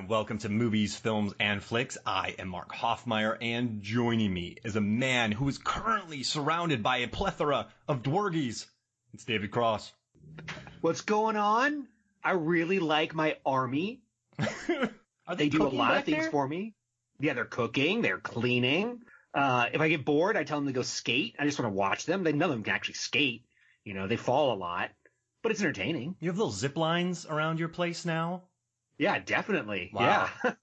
and welcome to Movies, Films, and Flicks. I am Mark Hoffmeyer, and joining me is a man who is currently surrounded by a plethora of dwargies. It's David Cross. What's going on? I really like my army. They do a lot of things for me. Yeah, they're cooking, they're cleaning. If I get bored, I tell them to go skate. I just want to watch them. None of them can actually skate. You know, they fall a lot, but it's entertaining. You have little zip lines around your place now? Yeah, definitely. Wow. Yeah.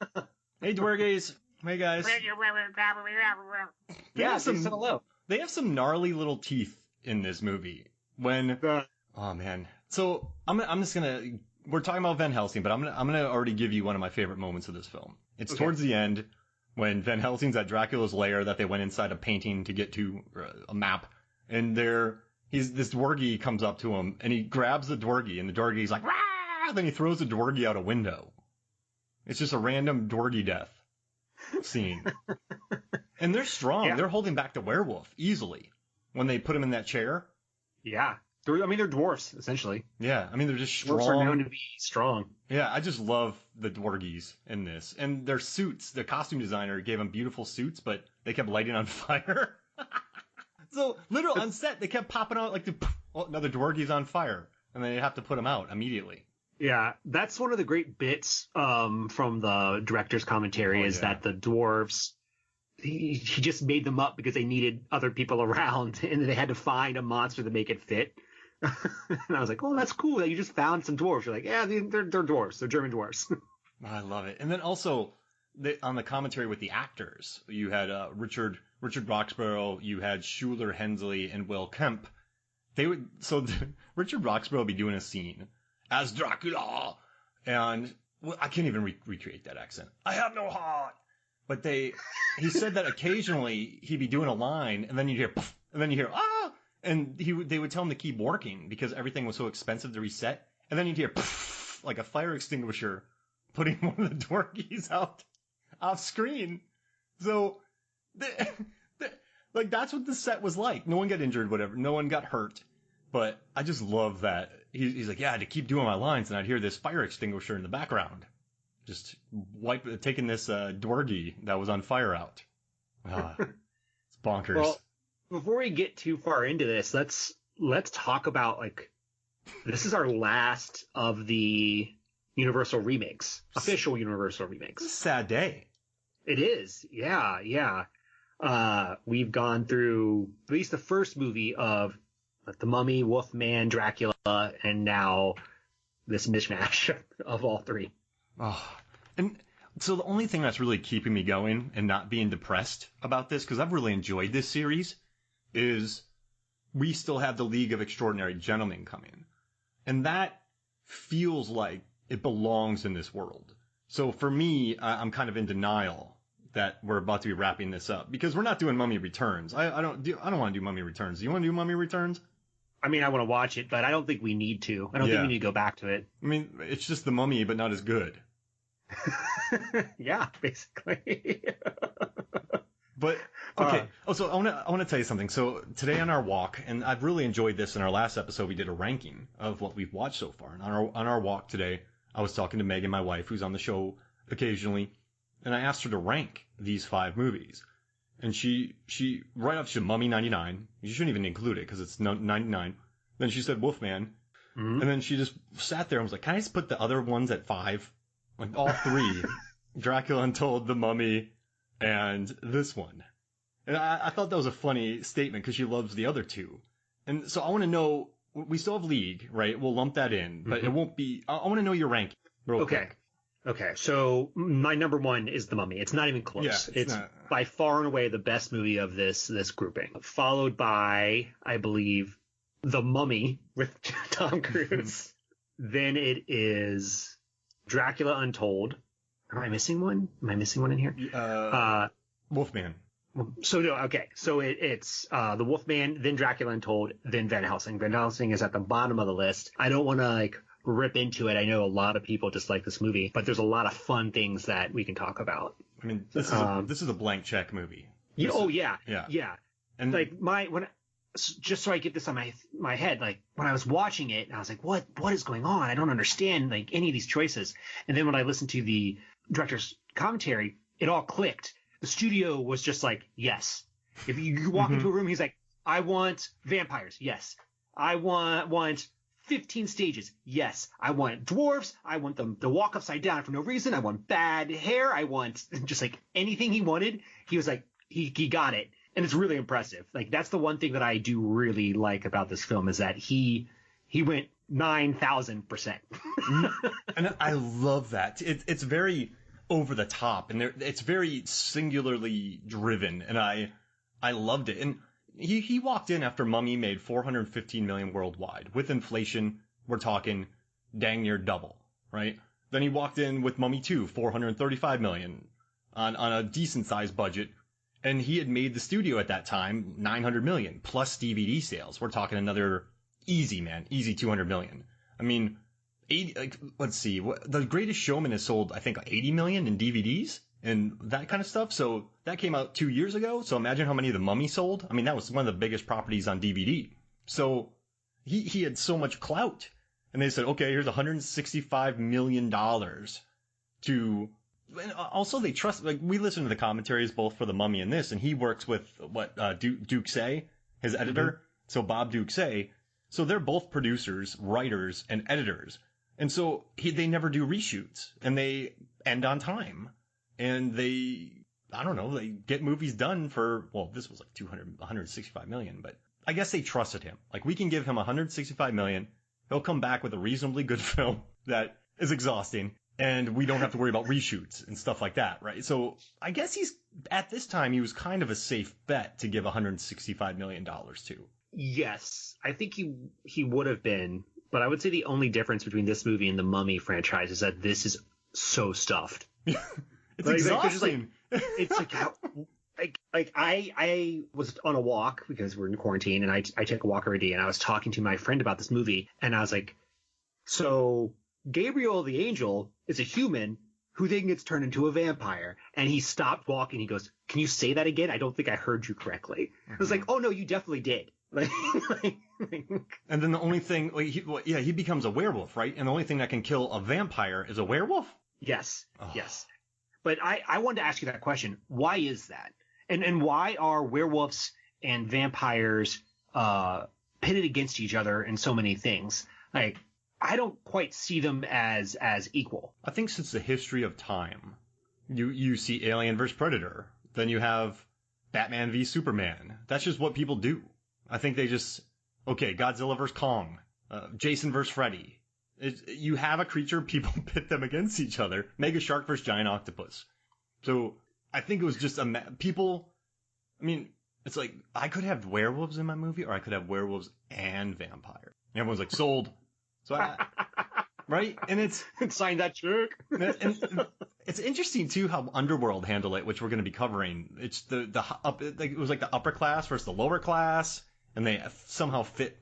Hey, dwargies. Hey, guys. Yeah, hello. They have some gnarly little teeth in this movie. Oh man. So I'm just gonna. We're talking about Van Helsing, but I'm gonna already give you one of my favorite moments of this film. It's towards the end when Van Helsing's at Dracula's lair that they went inside a painting to get to a map, and this dwargy comes up to him and he grabs the dwargy, and the dwargy's like, "Rah!" Then he throws the dwargy out a window. It's just a random dwargy death scene. And they're strong. Yeah. They're holding back the werewolf easily when they put him in that chair. Yeah. They're dwarfs, essentially. Yeah. I mean, they're just strong. Dwarfs are known to be strong. Yeah. I just love the dwargies in this. And their suits, the costume designer gave them beautiful suits, but they kept lighting on fire. So, literally on set, they kept popping out like, another dwargy's on fire. And then you have to put them out immediately. Yeah, that's one of the great bits from the director's commentary that the dwarves, he just made them up because they needed other people around, and they had to find a monster to make it fit. And I was like, oh, that's cool that you just found some dwarves. You're like, yeah, they're dwarves. They're German dwarves. I love it. And then also on the commentary with the actors, you had Richard Roxburgh, you had Schuler Hensley, and Will Kemp. Richard Roxburgh would be doing a scene as Dracula, and I can't even recreate that accent. I have no heart. But he said that occasionally he'd be doing a line, and then you'd hear, poof, and then you hear, ah, and they would tell him to keep working because everything was so expensive to reset, and then you'd hear, poof, like a fire extinguisher putting one of the dwargies out off screen. So, like that's what the set was like. No one got injured, whatever. No one got hurt. But I just love that. He's like, yeah, I had to keep doing my lines, and I'd hear this fire extinguisher in the background. Just taking this dwargy that was on fire out. It's bonkers. Well, before we get too far into this, let's talk about, this is our last of the Universal remakes, official Universal remakes. It's a sad day. It is, yeah. We've gone through at least the first movie of The Mummy, Wolfman, Dracula, and now this mishmash of all three. Oh, and so the only thing that's really keeping me going and not being depressed about this, because I've really enjoyed this series, is we still have the League of Extraordinary Gentlemen coming. And that feels like it belongs in this world. So for me, I'm kind of in denial that we're about to be wrapping this up, because we're not doing Mummy Returns. I don't want to do Mummy Returns. Do you want to do Mummy Returns? I mean, I want to watch it, but I don't think we need to. I don't think we need to go back to it. I mean, it's just The Mummy, but not as good. Yeah, basically. But okay. So I want to tell you something. So today on our walk, and I've really enjoyed this. In our last episode, we did a ranking of what we've watched so far. And on our walk today, I was talking to Megan, my wife, who's on the show occasionally, and I asked her to rank these 5 movies. And she right off, she said Mummy 99. You shouldn't even include it because it's 99. Then she said Wolfman. Mm-hmm. And then she just sat there and was like, can I just put the other ones at 5? Like all 3. Dracula Untold, The Mummy, and this one. And I thought that was a funny statement because she loves the other 2. And so I want to know, we still have League, right? We'll lump that in, but it won't be, I want to know your ranking real quick. Okay, so my number 1 is The Mummy. It's not even close. Yeah, it's by far and away the best movie of this grouping. Followed by, I believe, The Mummy with Tom Cruise. Then it is Dracula Untold. Am I missing one? Am I missing one in here? Wolfman. So no, okay. So it's the Wolfman, then Dracula Untold, then Van Helsing. Van Helsing is at the bottom of the list. I don't want to rip into it. I know a lot of people dislike this movie, but there's a lot of fun things that we can talk about. I mean, this is a blank check movie. Yeah. And just so I get this on my head, when I was watching it, I was like, what is going on? I don't understand any of these choices. And then when I listened to the director's commentary, it all clicked. The studio was just like, yes. If you walk into a room, he's like, I want vampires. Yes. I want 15 stages. Yes. I want dwarves. I want them to walk upside down for no reason. I want bad hair. I want just like anything he wanted. He was like, he got it. And it's really impressive. Like, that's the one thing that I do really like about this film is that he went 9,000%. And I love that. It's very over the top, and it's very singularly driven, and I loved it. And he walked in after Mummy made $415 million worldwide. With inflation, we're talking dang near double, right? Then he walked in with Mummy 2, $435 million on a decent sized budget. And he had made the studio at that time $900 million plus DVD sales. We're talking another easy 200 million. I mean, 80. Let's see, The Greatest Showman has sold I think 80 million in DVDs and that kind of stuff. So that came out 2 years ago. So imagine how many The Mummy sold. I mean, that was one of the biggest properties on DVD. So he had so much clout, and they said, okay, here's $165 million to. And also, they trust, like, we listen to the commentaries both for The Mummy and this, and he works with, Duke-Say, his editor. Mm-hmm. So Bob Duke-Say. So they're both producers, writers, and editors. And so they never do reshoots, and they end on time. And they get movies done for, well, this was like 165 million, but I guess they trusted him. Like, we can give him 165 million. He'll come back with a reasonably good film that is exhausting. And we don't have to worry about reshoots and stuff like that, right? So I guess at this time, he was kind of a safe bet to give $165 million to. Yes, I think he would have been, but I would say the only difference between this movie and the Mummy franchise is that this is so stuffed. It's exhausting. It's like how, I was on a walk because we're in quarantine, and I take a walk every day, and I was talking to my friend about this movie, and I was like, so Gabriel the angel is a human who then gets turned into a vampire. And he stopped walking. He goes, can you say that again? I don't think I heard you correctly. Mm-hmm. I was like, oh, no, you definitely did. And then the only thing, he becomes a werewolf, right? And the only thing that can kill a vampire is a werewolf? Yes, yes. But I wanted to ask you that question. Why is that? And why are werewolves and vampires pitted against each other in so many things? Like, I don't quite see them as equal. I think since the history of time, you see Alien vs. Predator. Then you have Batman v Superman. That's just what people do. I think they just, Godzilla vs. Kong, Jason vs. Freddy. You have a creature, people pit them against each other. Mega Shark vs. Giant Octopus. So I think it was just it's like, I could have werewolves in my movie, or I could have werewolves and vampire. Everyone's like, sold. So right? And it's sign that check. And it's interesting too how Underworld handled it, which we're going to be covering. It's it was like the upper class versus the lower class, and they somehow fit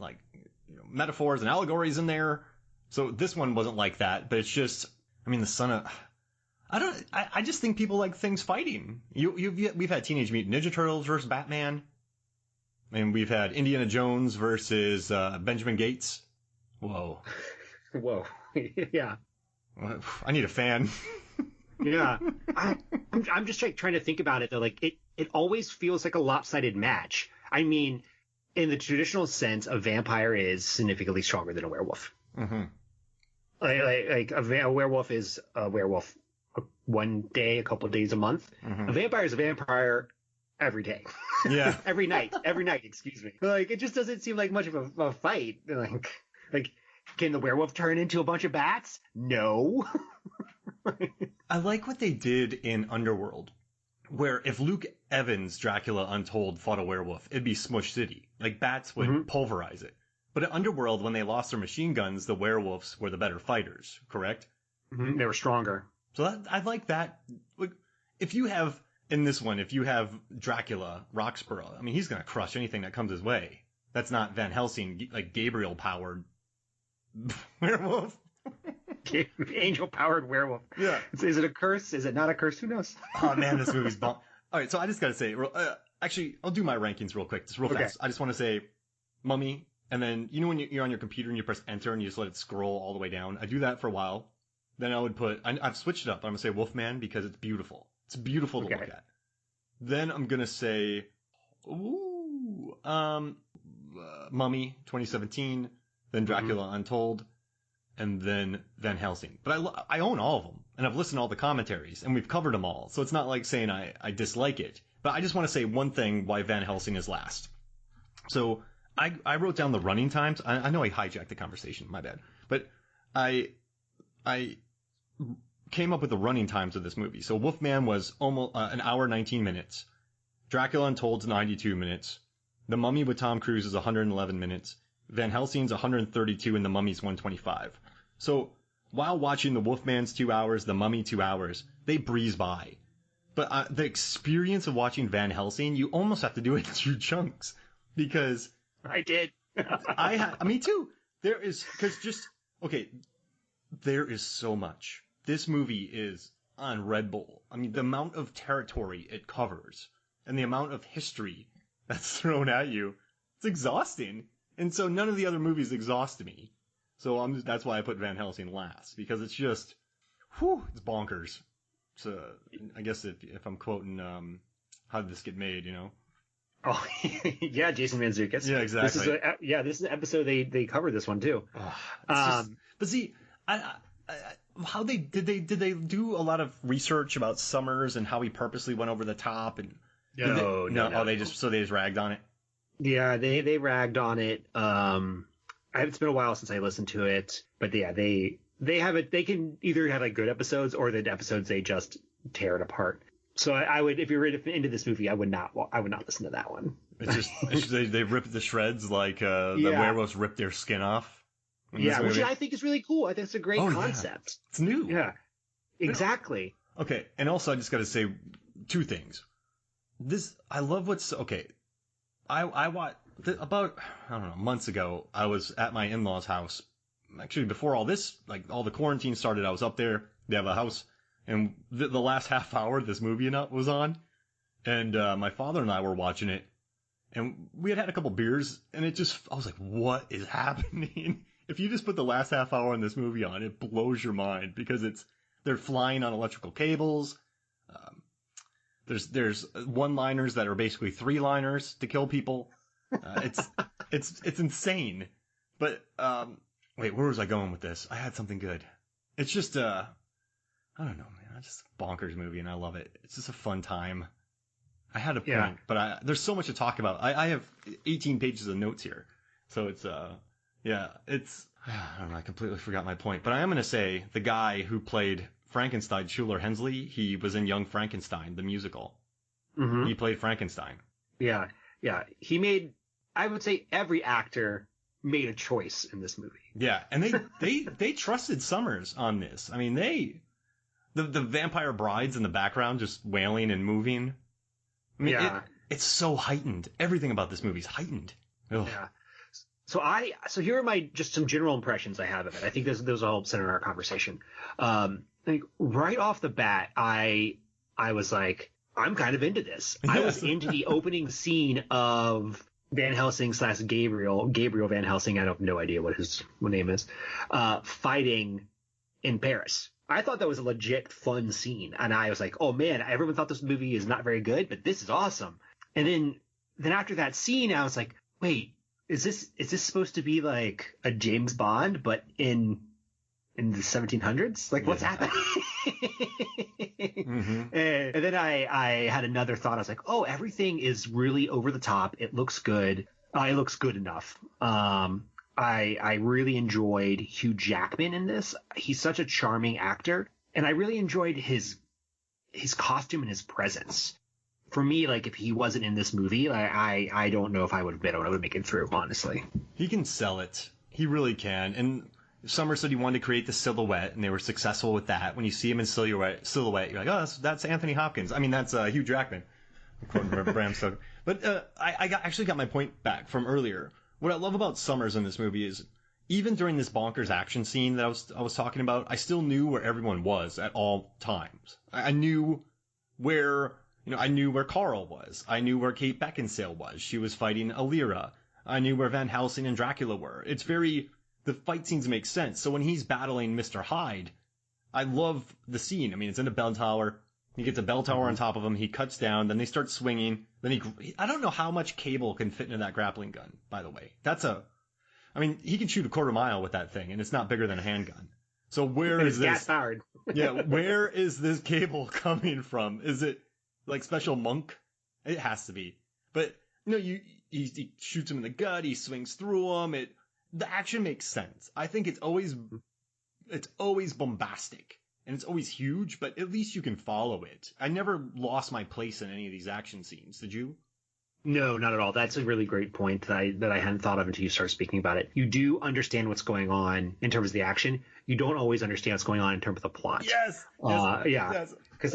metaphors and allegories in there. So this one wasn't like that, but it's just, the son of, I just think people like things fighting. We've had Teenage Mutant Ninja Turtles versus Batman, and we've had Indiana Jones versus Benjamin Gates. Whoa. Yeah. I need a fan. Yeah. I'm just trying to think about it though. Like it always feels like a lopsided match. I mean, in the traditional sense, a vampire is significantly stronger than a werewolf. Mm-hmm. Like a werewolf is a werewolf one day, a couple of days a month. Mm-hmm. A vampire is a vampire every day. Yeah. every night, excuse me. Like, it just doesn't seem like much of a fight. Like, can the werewolf turn into a bunch of bats? No. I like what they did in Underworld, where if Luke Evans' Dracula Untold fought a werewolf, it'd be Smush City. Like, bats would pulverize it. But in Underworld, when they lost their machine guns, the werewolves were the better fighters, correct? Mm-hmm. They were stronger. So I like that. Like, if you have Dracula, Roxborough, he's going to crush anything that comes his way. That's not Van Helsing, like Gabriel-powered werewolf. Angel-powered werewolf. Yeah. Is it a curse? Is it not a curse? Who knows? Oh, man, this movie's bomb. All right, so I just got to say, actually, I'll do my rankings real quick, just real fast. I just want to say Mummy, and then, when you're on your computer and you press enter and you just let it scroll all the way down? I do that for a while. Then I would put, I've switched it up. I'm going to say Wolfman because it's beautiful. It's beautiful to look at. Then I'm going to say, Mummy 2017, then Dracula Untold, and then Van Helsing. But I own all of them, and I've listened to all the commentaries, and we've covered them all. So it's not like saying I dislike it. But I just want to say one thing why Van Helsing is last. So I wrote down the running times. I know I hijacked the conversation, my bad. But I came up with the running times of this movie. So Wolfman was almost an hour 19 minutes. Dracula Untold's 92 minutes. The Mummy with Tom Cruise is 111 minutes. Van Helsing's 132 and The Mummy's 125. So while watching the Wolfman's 2 hours, The Mummy 2 hours, they breeze by. But the experience of watching Van Helsing, you almost have to do it in 2 chunks because I did. Me too. There is so much. This movie is on Red Bull. I mean, the amount of territory it covers and the amount of history that's thrown at you, it's exhausting. And so none of the other movies exhaust me. So that's why I put Van Helsing last, because it's just, it's bonkers. So I guess if I'm quoting, How Did This Get Made, you know? Oh, yeah, Jason Mantzoukas. Yeah, exactly. This is an episode they covered this one too. But see, how did they do a lot of research about Sommers and how he purposely went over the top and no. They just ragged on it. Yeah, they ragged on it. It's been a while since I listened to it, but yeah, they have it. They can either have like good episodes or the episodes they just tear it apart. So I would, if you're into this movie, I would not listen to that one. It's just they rip the shreds like the werewolves rip their skin off. Yeah, which I think is really cool. I think it's a great concept. Yeah. It's new. Yeah, exactly. Okay, and also I just got to say 2 things. I love what's okay. I watched about, I don't know, months ago. I was at my in-laws' house. Actually, before all this, like all the quarantine started, I was up there. They have a house, and the last half hour this movie was on, and my father and I were watching it, and we had a couple beers, and I was like, what is happening? If you just put the last half hour in this movie on, it blows your mind because they're flying on electrical cables. There's one-liners that are basically 3-liners to kill people. It's insane. But wait, where was I going with this? I had something good. It's just I don't know, man. It's just a bonkers movie, and I love it. It's just a fun time. I had a point, but there's so much to talk about. I have 18 pages of notes here, so it's I don't know. I completely forgot my point, but I am going to say the guy who played Frankenstein, Schuler Hensley, he was in Young Frankenstein, the musical. Mm-hmm. He played Frankenstein. Yeah. I would say every actor made a choice in this movie. Yeah, and they trusted Sommers on this. I mean, the vampire brides in the background just wailing and moving. I mean, it's so heightened. Everything about this movie is heightened. Ugh. Yeah. So here are just some general impressions I have of it. I think those all center in our conversation. Like right off the bat, I was like, I'm kind of into this. Yes. I was into the opening scene of Van Helsing / Gabriel Van Helsing. I have no idea what his name is, fighting in Paris. I thought that was a legit fun scene. And I was like, oh man, everyone thought this movie is not very good, but this is awesome. And then after that scene, I was like, wait, is this supposed to be like a James Bond, but in the 1700s? Like, what's happening? Mm-hmm. And then I had another thought. I was like, oh, everything is really over the top. It looks good. It looks good enough. I really enjoyed Hugh Jackman in this. He's such a charming actor, and I really enjoyed his costume and his presence. For me, like, if he wasn't in this movie, I don't know if I would have been able to make it through, honestly. He can sell it. He really can. And Sommers said he wanted to create the silhouette, and they were successful with that. When you see him in silhouette, you're like, oh, that's Anthony Hopkins. I mean, that's Hugh Jackman, according to Bram Stoker. But I actually got my point back from earlier. What I love about Sommers in this movie is, even during this bonkers action scene that I was talking about, I still knew where everyone was at all times. I knew where Carl was. I knew where Kate Beckinsale was. She was fighting Alira. I knew where Van Helsing and Dracula were. The fight scenes make sense. So when he's battling Mr. Hyde, I love the scene. I mean, it's in a bell tower. He gets a bell tower on top of him. He cuts down. Then they start swinging. Then I don't know how much cable can fit into that grappling gun, by the way. I mean, he can shoot a quarter mile with that thing, and it's not bigger than a handgun. So where is this? Gas powered. Yeah, where is this cable coming from? Is it like Special Monk? It has to be. But he shoots him in the gut. He swings through him. The action makes sense. I think it's always bombastic and it's always huge, but at least you can follow it. I never lost my place in any of these action scenes. Did you? No, not at all. That's a really great point that I hadn't thought of until you start speaking about it. You do understand what's going on in terms of the action. You don't always understand what's going on in terms of the plot. Yes. Yeah. Yes. Because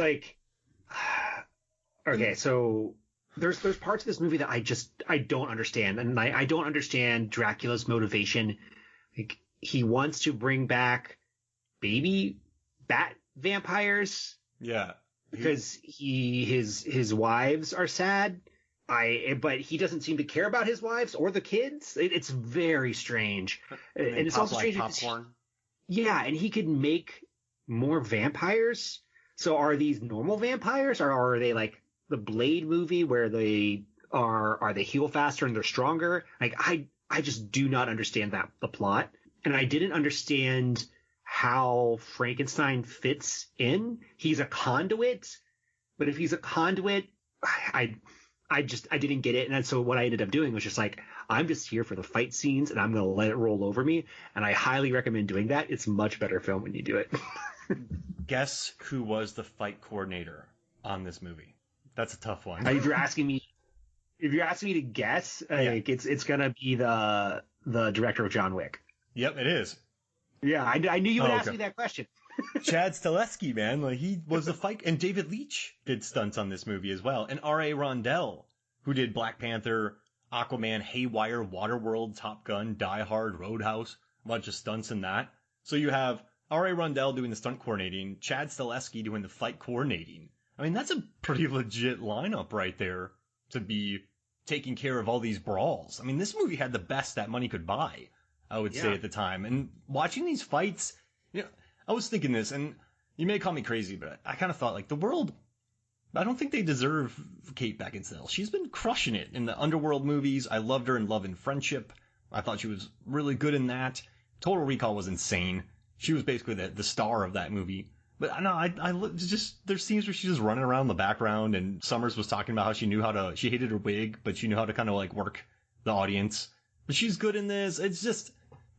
okay, so there's parts of this movie that I don't understand, and I don't understand Dracula's motivation. Like, he wants to bring back baby bat vampires. Yeah. Because his wives are sad. But he doesn't seem to care about his wives or the kids. It's very strange, and it's also strange. Popcorn. Yeah, and he could make more vampires. So are these normal vampires, or are they like the Blade movie where they heal faster and they're stronger? Like I just do not understand the plot, and I didn't understand how Frankenstein fits in. He's a conduit, but if he's a conduit, I didn't get it. And so what I ended up doing was just like, I'm just here for the fight scenes and I'm going to let it roll over me. And I highly recommend doing that. It's much better film when you do it. Guess who was the fight coordinator on this movie? That's a tough one. If you're asking me to guess, like it's going to be the director of John Wick. Yep, it is. Yeah, I knew you would ask me that question. Chad Stahelski, man, like he was the fight, and David Leitch did stunts on this movie as well, and R.A. Rondell, who did Black Panther, Aquaman, Haywire, Waterworld, Top Gun, Die Hard, Roadhouse, a bunch of stunts in that. So you have R.A. Rondell doing the stunt coordinating, Chad Stahelski doing the fight coordinating. I mean, that's a pretty legit lineup right there to be taking care of all these brawls. I mean, this movie had the best that money could buy, I would say at the time. And watching these fights, I was thinking this, and you may call me crazy, but I kind of thought, like, the world, I don't think they deserve Kate Beckinsale. She's been crushing it in the Underworld movies. I loved her in Love and Friendship. I thought she was really good in that. Total Recall was insane. She was basically the star of that movie. But there's scenes where she's just running around in the background, and Sommers was talking about how she hated her wig, but she knew how to kind of, like, work the audience. But she's good in this. It's just,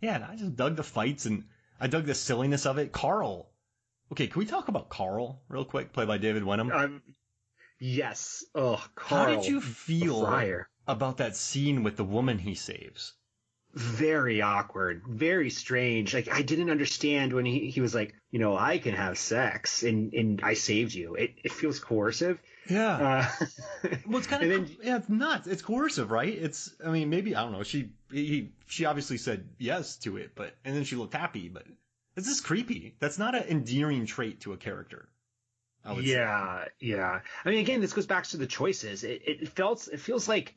I just dug the fights, and I dug the silliness of it. Carl. Okay, can we talk about Carl real quick, played by David Wenham? Yes. Oh, Carl. How did you feel about that scene with the woman he saves? Very awkward, very strange. Like, I didn't understand when he was like, I can have sex and I saved you. It feels coercive. Yeah. Well, it's kind of, it's nuts. It's coercive, right? Maybe, I don't know. She obviously said yes to it, and then she looked happy, but it's just creepy. That's not an endearing trait to a character, I would say. Yeah. I mean, again, this goes back to the choices. It feels like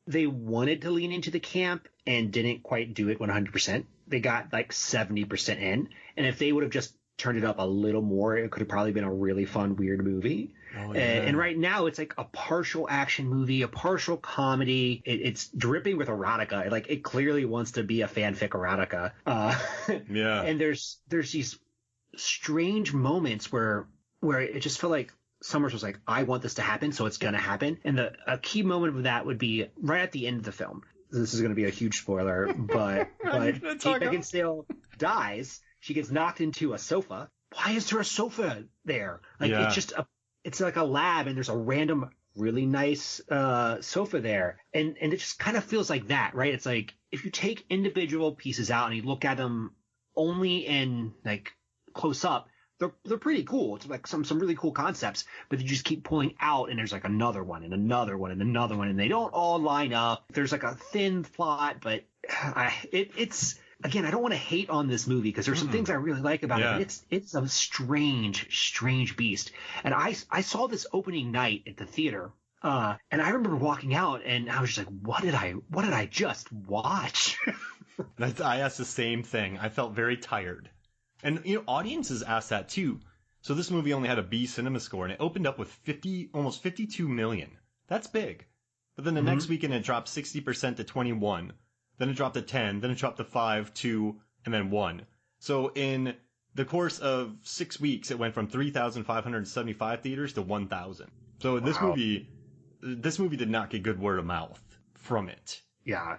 they wanted to lean into the camp and didn't quite do it 100%. They got like 70% in. And if they would have just turned it up a little more, it could have probably been a really fun, weird movie. Oh, yeah. And right now it's like a partial action movie, a partial comedy. It's dripping with erotica. Like, it clearly wants to be a fanfic erotica. Yeah. And there's these strange moments where it just felt like Sommers was like, I want this to happen, so it's going to happen. And a key moment of that would be right at the end of the film. This is going to be a huge spoiler, but Kate Beckinsale dies. She gets knocked into a sofa. Why is there a sofa there? Like, it's like a lab, and there's a random, really nice sofa there. And it just kind of feels like that, right? It's like, if you take individual pieces out and you look at them only in, like, close up, they're pretty cool. It's like some really cool concepts, but you just keep pulling out, and there's like another one and another one and another one, and they don't all line up. There's like a thin plot, but it's again, I don't want to hate on this movie because there's some things I really like about it. But it's a strange beast. And I saw this opening night at the theater, and I remember walking out, and I was just like, what did I just watch? I asked the same thing. I felt very tired. And, audiences asked that too. So this movie only had a B cinema score, and it opened up with almost 52 million. That's big. But then the next weekend it dropped 60% to 21. Then it dropped to 10. Then it dropped to 5, 2, and then 1. So in the course of 6 weeks, it went from 3,575 theaters to 1,000. So this movie did not get good word of mouth from it. Yeah.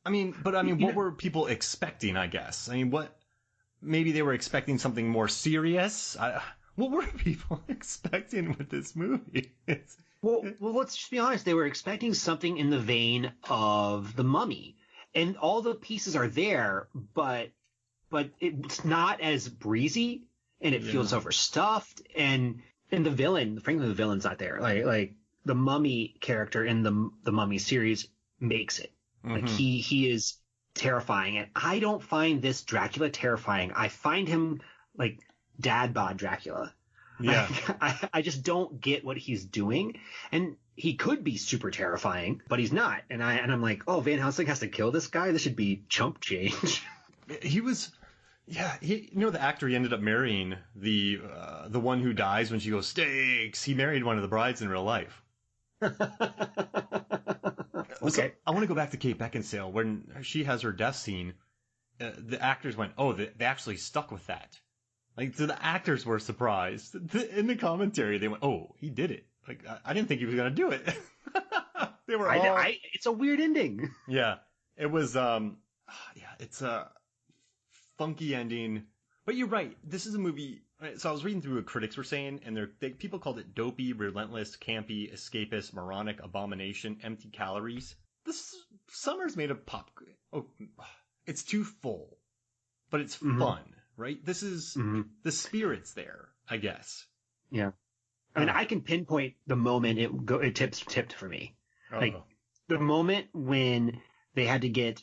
What were people expecting, I guess? Maybe they were expecting something more serious? What were people expecting with this movie? Well, let's just be honest. They were expecting something in the vein of The Mummy. And all the pieces are there, but it's not as breezy, and it feels overstuffed. And the villain, frankly, the villain's not there. Like the Mummy character in the Mummy series makes it. Like he is terrifying, and I don't find this Dracula terrifying. I find him like dad bod Dracula. Yeah, I just don't get what he's doing, and he could be super terrifying, but he's not. And I'm like, oh, Van Helsing has to kill this guy. This should be chump change. He was, the actor he ended up marrying, the one who dies when she goes steaks. He married one of the brides in real life. Okay. I want to go back to Kate Beckinsale when she has her death scene. The actors went, oh, they actually stuck with that. Like, so the actors were surprised. In the commentary, they went, oh, he did it. Like, I didn't think he was going to do it. They were all... It's a weird ending. Yeah. It was, it's a funky ending. But you're right. This is a movie... So I was reading through what critics were saying, and people called it dopey, relentless, campy, escapist, moronic, abomination, empty calories. Sommers made a pop... Oh, it's too full. But it's fun. Right? This is the spirit's there, I guess. Yeah. I can pinpoint the moment it tipped for me. Like the moment when they had to get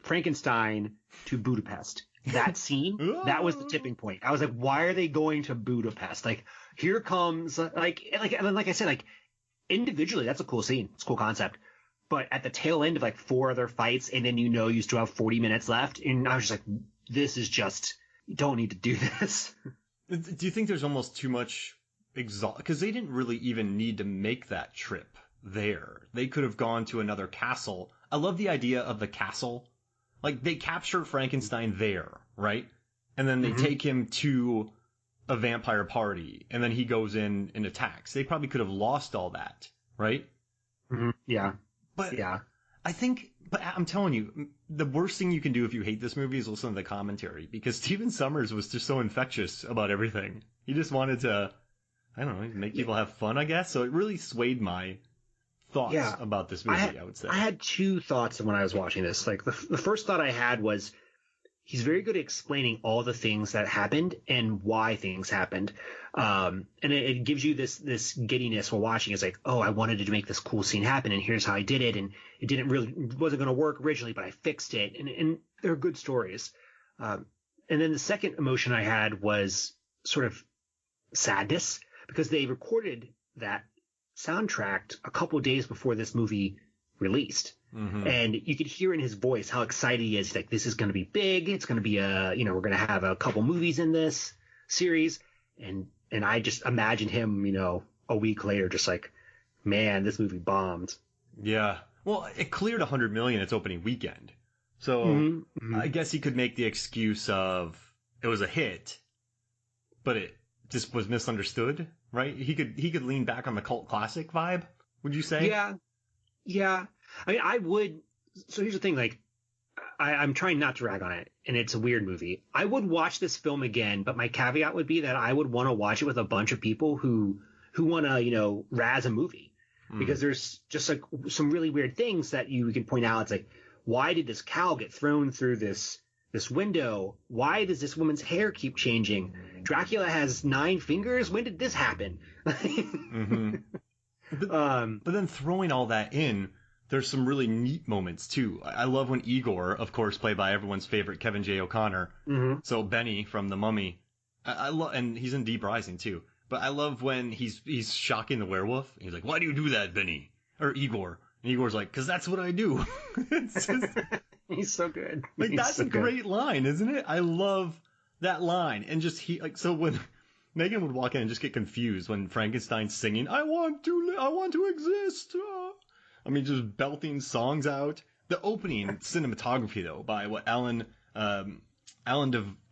Frankenstein to Budapest. That scene, that was the tipping point. I was like, why are they going to Budapest? Like, here comes like I said, like individually, that's a cool scene. It's a cool concept. But at the tail end of like 4 other fights, and then you still have 40 minutes left, and I was just like, this is just, you don't need to do this. Do you think there's almost too much because they didn't really even need to make that trip there. They could have gone to another castle. I love the idea of the castle. Like, they capture Frankenstein there, right? And then they take him to a vampire party, and then he goes in and attacks. They probably could have lost all that, right? Yeah. But I'm telling you, the worst thing you can do if you hate this movie is listen to the commentary, because Stephen Sommers was just so infectious about everything. He just wanted to, I don't know, make people have fun, I guess. So it really swayed my thoughts about this movie, I would say. I had 2 thoughts when I was watching this. Like, the first thought I had was, he's very good at explaining all the things that happened and why things happened. And it gives you this giddiness while watching. It's like, oh, I wanted to make this cool scene happen, and here's how I did it. And it wasn't going to work originally, but I fixed it. And they're good stories. And then the second emotion I had was sort of sadness, because they recorded that soundtrack a couple of days before this movie released. And you could hear in his voice how excited he is. He's like, this is going to be big. It's going to be we're going to have a couple movies in this series. And I just imagined him, a week later, just like, man, this movie bombed. Yeah. Well, it cleared 100 million its opening weekend. So I guess he could make the excuse of it was a hit, but it just was misunderstood, right? He could lean back on the cult classic vibe, would you say? Yeah. I mean, I would. So here's the thing, like, I'm trying not to rag on it, and it's a weird movie. I would watch this film again, but my caveat would be that I would want to watch it with a bunch of people who want to, razz a movie, because there's just like some really weird things that you can point out. It's like, why did this cow get thrown through this window? Why does this woman's hair keep changing? Dracula has 9 fingers. When did this happen? But then throwing all that in, there's some really neat moments too. I love when Igor, of course, played by everyone's favorite Kevin J. O'Connor, so Benny from The Mummy, I love, and he's in Deep Rising too. But I love when he's shocking the werewolf. He's like, "Why do you do that, Benny?" Or Igor, and Igor's like, "'Cause that's what I do." It's just, He's so good. Like, that's so a great line, isn't it? I love that line. And just so when Megan would walk in and just get confused when Frankenstein's singing, I want to exist. I mean, just belting songs out. The opening cinematography, though, by Alan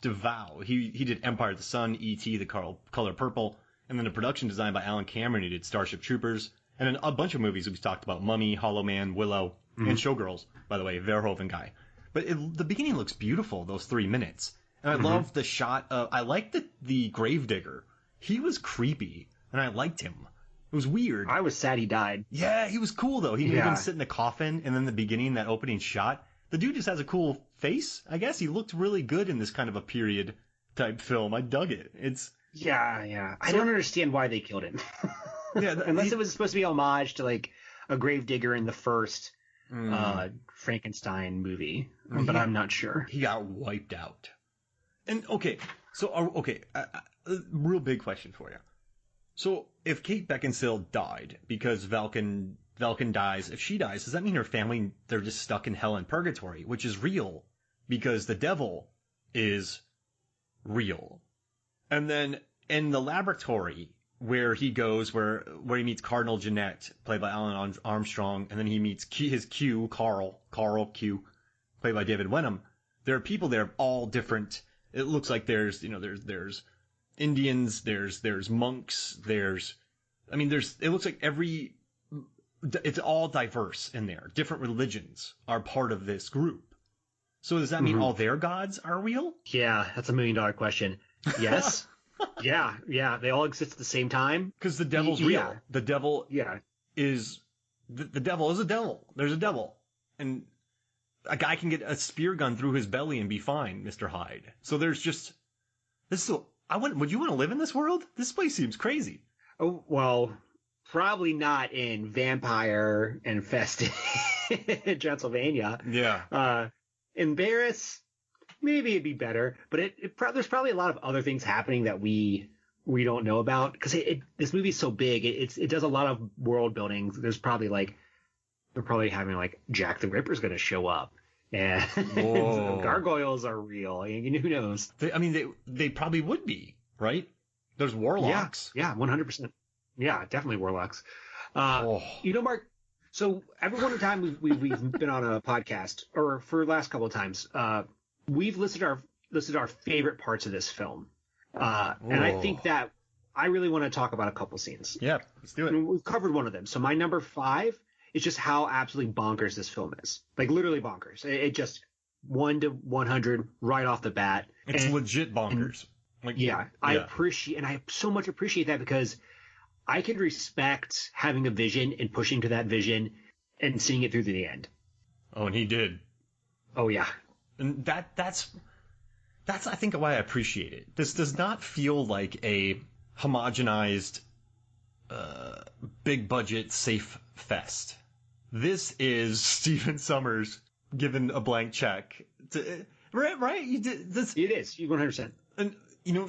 DeVoe. He did Empire of the Sun, E.T., The Color Purple, and then a production design by Alan Cameron. He did Starship Troopers, and then a bunch of movies we've talked about: Mummy, Hollow Man, Willow, and Showgirls. By the way, Verhoeven guy. But the beginning looks beautiful. Those 3 minutes, and I love the shot of. I like the gravedigger. He was creepy, and I liked him. It was weird. I was sad he died. Yeah, he was cool though. He made him sit in the coffin, and then the beginning, that opening shot. The dude just has a cool face, I guess. He looked really good in this kind of a period type film. I dug it. Yeah. I don't understand why they killed him. Unless it was supposed to be homage to like a gravedigger in the first Frankenstein movie, but I'm not sure. He got wiped out. And real big question for you. So if Kate Beckinsale died because Valken dies, if she dies, does that mean her family, they're just stuck in hell and purgatory, which is real because the devil is real? And then in the laboratory where he goes, where he meets Cardinal Jeanette, played by Alan Armstrong, and then he meets his Q, Carl Q, played by David Wenham, there are people there all different. It looks like there's Indians, there's monks, it looks like it's all diverse in there. Different religions are part of this group. So does that mean all their gods are real? Yeah, that's $1 million question. Yes. yeah, they all exist at the same time. Because the devil's real. The devil is the devil is a devil. There's a devil. And a guy can get a spear gun through his belly and be fine, Mr. Hyde. So there's just would you want to live in this world? This place seems crazy. Oh, well, probably not in vampire infested Transylvania. Yeah. In Paris, maybe it'd be better, but there's probably a lot of other things happening that we don't know about because this movie's so big. It does a lot of world building. There's probably they're probably having Jack the Ripper's going to show up. And gargoyles are real. Who knows? They probably would be, right? There's warlocks. Yeah, 100%. Yeah, definitely warlocks. Mark, so every one time we've been on a podcast, or for the last couple of times, we've listed our favorite parts of this film. And I think that I really want to talk about a couple scenes. Yeah, let's do it. We've covered one of them. So my number 5 is just how absolutely bonkers this film is. Literally bonkers. It just 1 to 100 right off the bat. It's legit bonkers. I appreciate, and I so much appreciate that because I can respect having a vision and pushing to that vision and seeing it through to the end. Oh, and he did. Oh yeah. And that's I think why I appreciate it. This does not feel like a homogenized, big budget safe fest. This is Stephen Sommers given a blank check. Right? You did this. It is. You 100%. And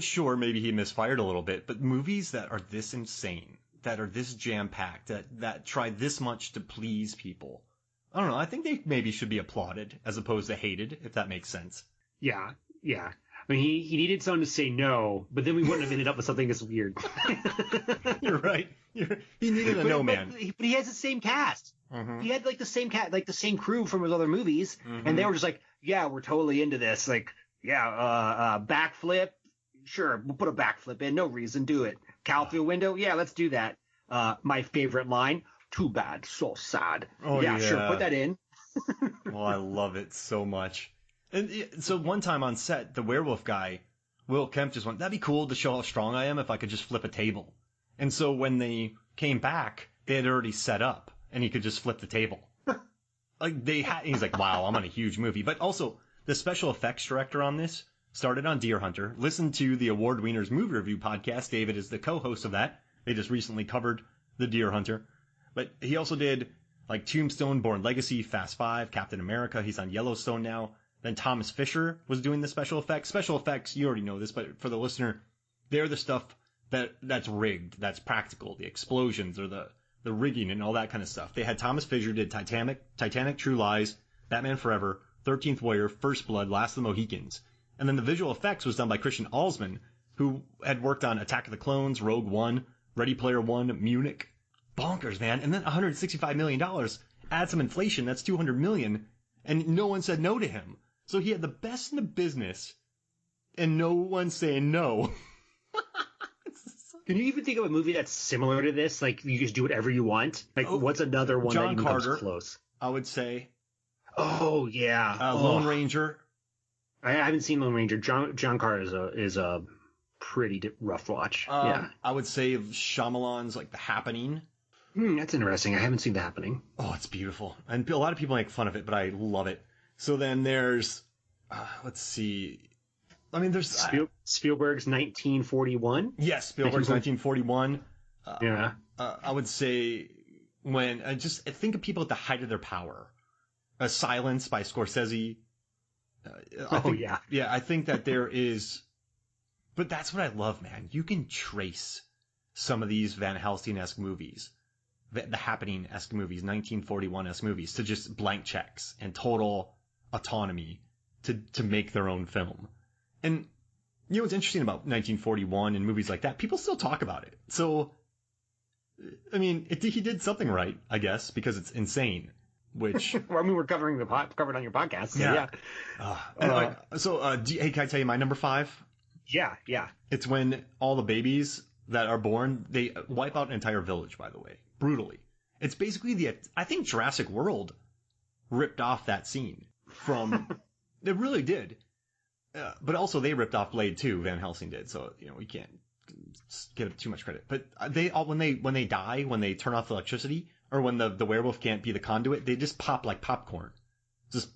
sure, maybe he misfired a little bit, but movies that are this insane, that are this jam packed, that try this much to please people, I don't know. I think they maybe should be applauded as opposed to hated, if that makes sense. Yeah. He needed someone to say no, but then we wouldn't have ended up with something that's weird. You're right. He needed a no man. But he has the same cast. Mm-hmm. He had the same the same crew from his other movies, and they were just yeah, we're totally into this. Backflip. Sure, we'll put a backflip in. No reason, do it. Cow through a window. Yeah, let's do that. My favorite line. Too bad, so sad. Oh, yeah, sure, put that in. Well, I love it so much. And so one time on set, the werewolf guy, Will Kemp, just went, that'd be cool to show how strong I am if I could just flip a table. And so when they came back, they had already set up, and he could just flip the table. He's like, wow, I'm on a huge movie. But also, the special effects director on this started on Deer Hunter. Listen to the Award Wieners movie review podcast. David is the co-host of that. They just recently covered the Deer Hunter. But he also did Tombstone, Born Legacy, Fast 5, Captain America. He's on Yellowstone now. Then Thomas Fisher was doing the special effects. Special effects, you already know this, but for the listener, they're the stuff that's rigged, that's practical, the explosions or the rigging and all that kind of stuff. They had Thomas Fisher did Titanic, True Lies, Batman Forever, 13th Warrior, First Blood, Last of the Mohicans. And then the visual effects was done by Christian Alsman, who had worked on Attack of the Clones, Rogue One, Ready Player One, Munich. Bonkers, man. And then $165 million. Add some inflation, that's $200 million. And no one said no to him. So he had the best in the business, and no one saying no. Can you even think of a movie that's similar to this? Like, you just do whatever you want? Like, what's another one John that even Carter, comes close? I would say. Oh, yeah. Lone Ranger. I haven't seen Lone Ranger. John Carter is a pretty rough watch. Yeah. I would say Shyamalan's, like, The Happening. That's interesting. I haven't seen The Happening. Oh, it's beautiful. And a lot of people make fun of it, but I love it. So then there's, let's see. I mean, there's Spielberg's 1941. Yes, Spielberg's 1941. Yeah. I would say when just think of people at the height of their power. Silence by Scorsese. Yeah, I think that there is. But that's what I love, man. You can trace some of these Van Helsing-esque movies, the Happening-esque movies, 1941-esque movies, to just blank checks and total autonomy to make their own film. And you know what's interesting about 1941 and movies like that? People still talk about it. So, I mean, he did something right, I guess, because it's insane. Which well, I mean, we're covered on your podcast. So yeah. Hey, can I tell you my number 5? Yeah. It's when all the babies that are born, they wipe out an entire village. By the way, brutally. It's basically I think Jurassic World ripped off that scene from. It really did. But also they ripped off Blade too. Van Helsing did, so we can't give it too much credit. But they all when they die, when they turn off the electricity, or when the werewolf can't be the conduit, they just pop like popcorn. Just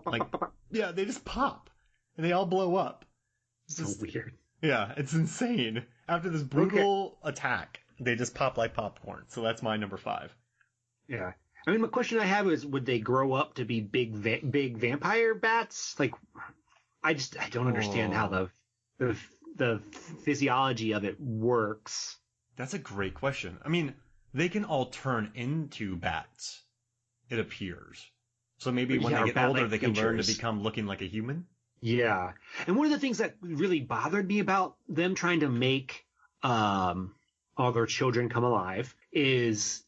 like yeah, they just pop and they all blow up. It's so weird. Yeah, it's insane. After this brutal attack, they just pop like popcorn. So that's my number 5. Yeah. I mean, the question I have is, would they grow up to be big vampire bats? Like, I don't understand how the physiology of it works. That's a great question. I mean, they can all turn into bats, it appears. So maybe when they get older, they can learn to become looking like a human? Yeah. And one of the things that really bothered me about them trying to make all their children come alive is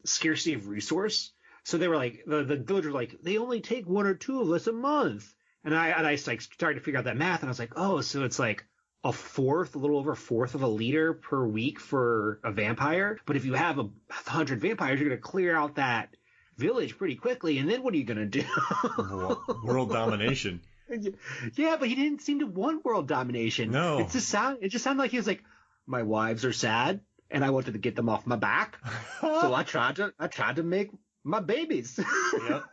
scarcity of resource. So they were like, the villagers were like, they only take 1 or 2 of us a month. And I like started to figure out that math, and I was like, oh, so it's like a little over a fourth of a liter per week for a vampire. But if you have 100 vampires, you're going to clear out that village pretty quickly. And then what are you going to do? World domination. Yeah, but he didn't seem to want world domination. No. It just sounded like he was like, my wives are sad, and I wanted to get them off my back. So I tried to make my babies. Yep.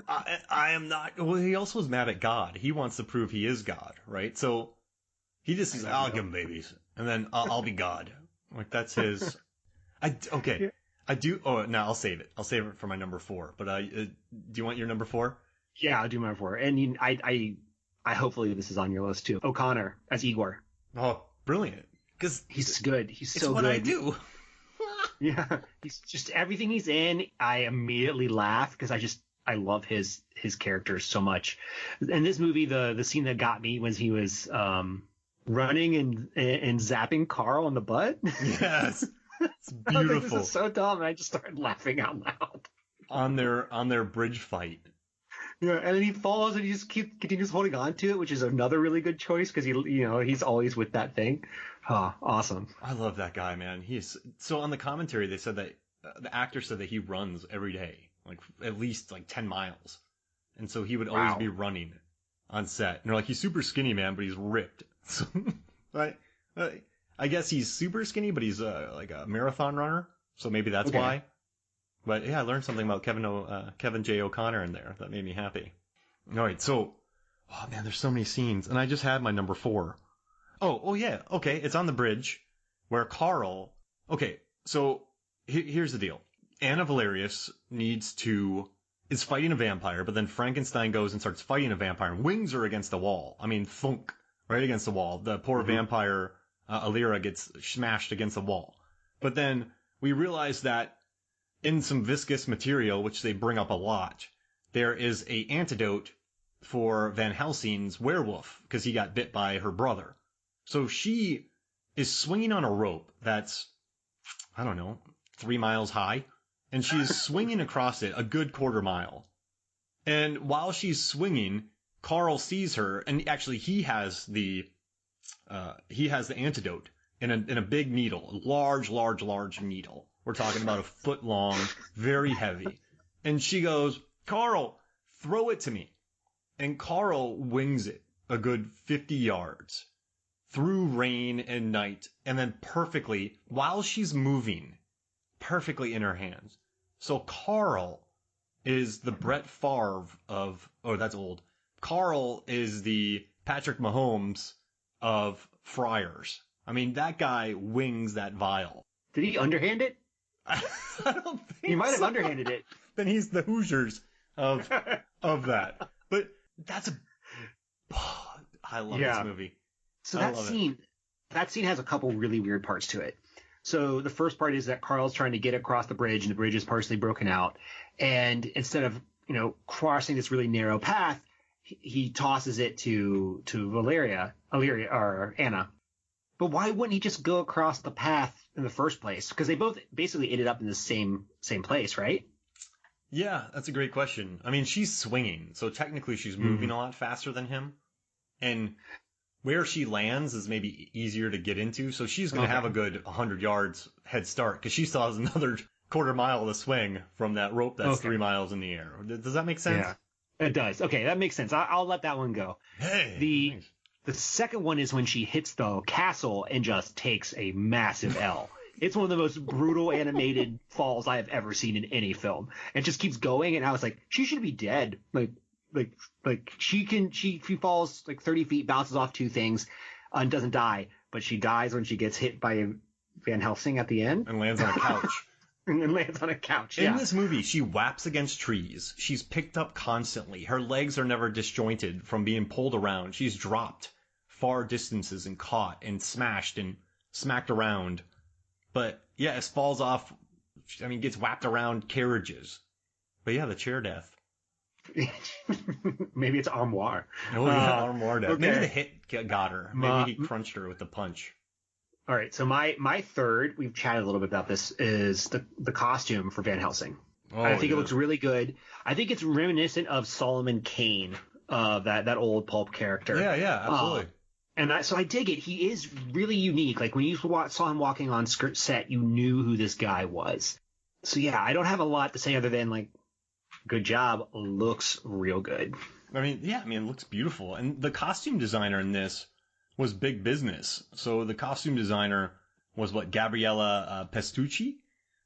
I am not. Well, he also is mad at God. He wants to prove he is God, right? So he just says, "I'll give him babies, and then I'll be God." Like that's his. Okay. Yeah. I do. Oh, no, I'll save it. I'll save it for my number 4. But do you want your number 4? Yeah, I'll do my 4. And I hopefully this is on your list too. O'Connor as Igor. Oh, brilliant! Because he's good. He's so what good. I do. Yeah, he's just everything he's in. I immediately laugh because I love his character so much. And this movie, the scene that got me was he was running and zapping Carl in the butt. Yes, it's beautiful. This is so dumb, and I just started laughing out loud. On their bridge fight. Yeah, and then he falls and he just continues holding on to it, which is another really good choice because he's always with that thing. Oh, awesome. I love that guy, man. So on the commentary they said that the actor said that he runs every day, like at least like 10 miles, and so he would always be running on set. And they're like, he's super skinny, man, but he's ripped. So, I guess he's super skinny, but he's like a marathon runner, so maybe that's why. But yeah, I learned something about Kevin J. O'Connor in there that made me happy. All right, so, oh man, there's so many scenes, and I just had my number 4. Oh yeah, okay, it's on the bridge where Carl. Okay, so here's the deal. Anna Valerius is fighting a vampire, but then Frankenstein goes and starts fighting a vampire and wings her against the wall. I mean, thunk, right against the wall. The poor vampire, Alira, gets smashed against the wall. But then we realize that in some viscous material, which they bring up a lot, there is a antidote for Van Helsing's werewolf because he got bit by her brother. So she is swinging on a rope that's, I don't know, 3 miles high, and she's swinging across it a good quarter mile. And while she's swinging, Carl sees her, and actually he has the antidote in a big needle, a large needle. We're talking about a foot long, very heavy. And she goes, "Carl, throw it to me." And Carl wings it a good 50 yards through rain and night, and then perfectly, while she's moving, perfectly in her hands. So Carl is the Brett Favre of, oh, that's old. Carl is the Patrick Mahomes of Friars. I mean, that guy wings that vial. Did he underhand it? I don't think he might have underhanded it. Then he's the Hoosiers of that. But that's I love this movie. So that scene has a couple really weird parts to it. So the first part is that Carl's trying to get across the bridge, and the bridge is partially broken out. And instead of, crossing this really narrow path, he tosses it to Illyria or Anna. But why wouldn't he just go across the path in the first place? Because they both basically ended up in the same place, right? Yeah, that's a great question. I mean, she's swinging, so technically she's moving a lot faster than him. And where she lands is maybe easier to get into, so she's going to have a good 100 yards head start, because she still has another quarter mile to swing from that rope that's 3 miles in the air. Does that make sense? Yeah, it does. Okay, that makes sense. I'll let that one go. Hey, thanks. The second one is when she hits the castle and just takes a massive L. It's one of the most brutal animated falls I have ever seen in any film. It just keeps going, and I was like, she should be dead. Like she falls like 30 feet, bounces off two things, and doesn't die, but she dies when she gets hit by Van Helsing at the end and lands on a couch. And lands on a couch. In this movie, she whaps against trees. She's picked up constantly. Her legs are never disjointed from being pulled around. She's dropped far distances and caught and smashed and smacked around. But yeah, it falls off. I mean, gets whapped around carriages. But yeah, the chair death. Maybe it's armoire. Oh yeah, armoire death. Okay. Maybe the hit got her. Maybe he crunched her with the punch. All right, so my third, we've chatted a little bit about this, is the costume for Van Helsing. I think it looks really good. I think it's reminiscent of Solomon Kane, that old pulp character. Yeah, absolutely. So I dig it. He is really unique. Like when you saw him walking on set, you knew who this guy was. So yeah, I don't have a lot to say other than like, good job. Looks real good. I mean, it looks beautiful. And the costume designer in this was big business. So the costume designer was Gabriella Pestucci.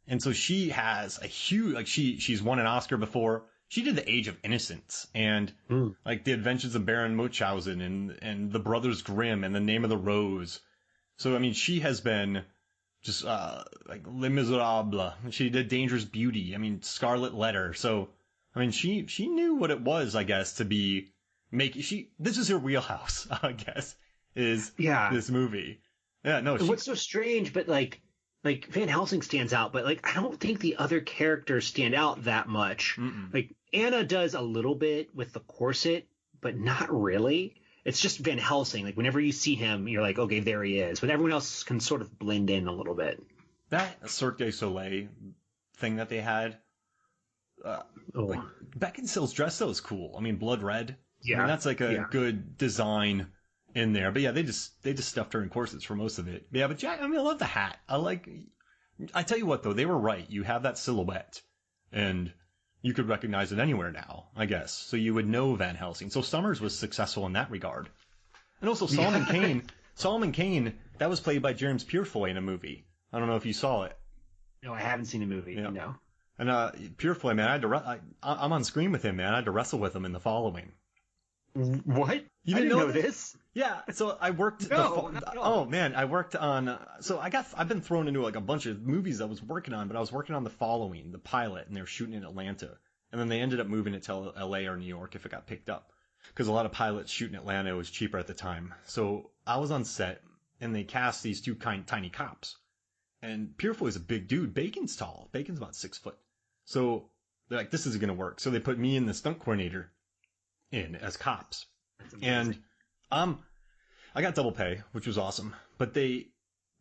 And so she has a huge, she's won an Oscar before. She did The Age of Innocence and The Adventures of Baron Munchausen and The Brothers Grimm and The Name of the Rose. So, I mean, she has been just, Les Miserables. She did Dangerous Beauty. I mean, Scarlet Letter. So, I mean, she knew what it was, I guess, to be this is her wheelhouse, I guess, is this movie. Yeah, no. What's so strange, but like Van Helsing stands out, but I don't think the other characters stand out that much. Mm-mm. Anna does a little bit with the corset, but not really. It's just Van Helsing. Whenever you see him, you're like, okay, there he is. But everyone else can sort of blend in a little bit. That Cirque du Soleil thing that they had, Beckinsale's dress though is cool. I mean, blood red. Yeah, I mean, that's a good design in there. But yeah, they just stuffed her in corsets for most of it. Yeah, but Jack, I mean, I love the hat. I tell you what though, they were right. You have that silhouette, and you could recognize it anywhere now, I guess. So you would know Van Helsing. So Sommers was successful in that regard. And also Solomon Kane. Solomon Kane, that was played by James Purefoy in a movie. I don't know if you saw it. No, I haven't seen the movie. Yeah. No. And Purefoy, man, I'm on screen with him, man. I had to wrestle with him in The Following. What? You didn't know this? Yeah. So I worked. Oh man, I worked on. So I've been thrown into a bunch of movies I was working on, but I was working on The Following, the pilot, and they were shooting in Atlanta, and then they ended up moving it to L.A. or New York if it got picked up, because a lot of pilots shoot in Atlanta. It was cheaper at the time. So I was on set, and they cast these two tiny cops, And Purefoy's a big dude. Bacon's tall. Bacon's about 6 foot. So they're like, this isn't going to work. So they put me and the stunt coordinator in as cops. And I got double pay, which was awesome. But they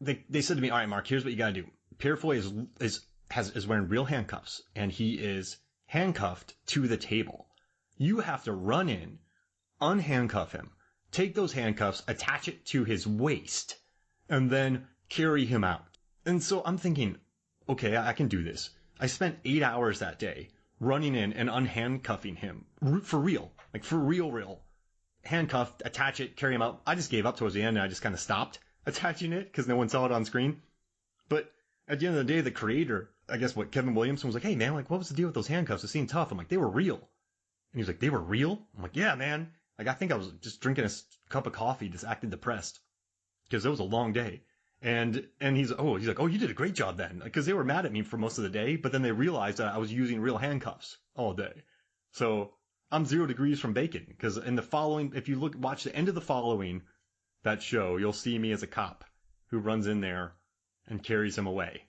said to me, all right, Mark, here's what you got to do. Purefoy is wearing real handcuffs, and he is handcuffed to the table. You have to run in, unhandcuff him, take those handcuffs, attach it to his waist, and then carry him out. And so I'm thinking, okay, I can do this. I spent 8 hours that day running in and unhandcuffing him for real, like for real. Handcuffed, attach it, carry him out. I just gave up towards the end, and I just kind of stopped attaching it because no one saw it on screen. But at the end of the day, the creator, I guess Kevin Williamson was like, hey man, like what was the deal with those handcuffs? It seemed tough. I'm like, they were real. And he was like, they were real? I'm like, yeah, man. Like I think I was just drinking a cup of coffee, just acting depressed because it was a long day. And he's like, oh, you did a great job then, because they were mad at me for most of the day, but then they realized that I was using real handcuffs all day. So I'm 0 degrees from Bacon, because in the following, if you watch the end of the following that show, you'll see me as a cop who runs in there and carries him away.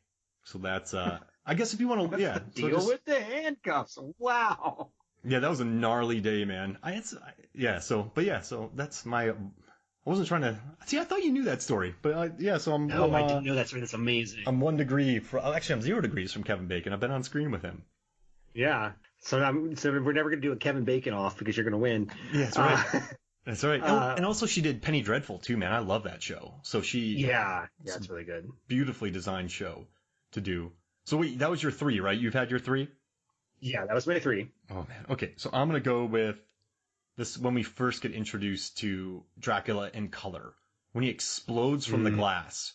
So that's I guess if you want to, yeah, deal with the handcuffs. Wow. Yeah, that was a gnarly day, man. So that's my. I wasn't trying to see. I thought you knew that story, but I didn't know that story. That's amazing. I'm 1 degree I'm 0 degrees from Kevin Bacon. I've been on screen with him. Yeah. So we're never gonna do a Kevin Bacon off because you're gonna win. Yeah, that's right. That's right. And also she did Penny Dreadful too, man. I love that show. So it's really good. Beautifully designed show to do. So wait, that was your 3, right? You've had your 3? Yeah, that was my 3. Oh man. Okay, so I'm gonna go with this when we first get introduced to Dracula in color, when he explodes from the glass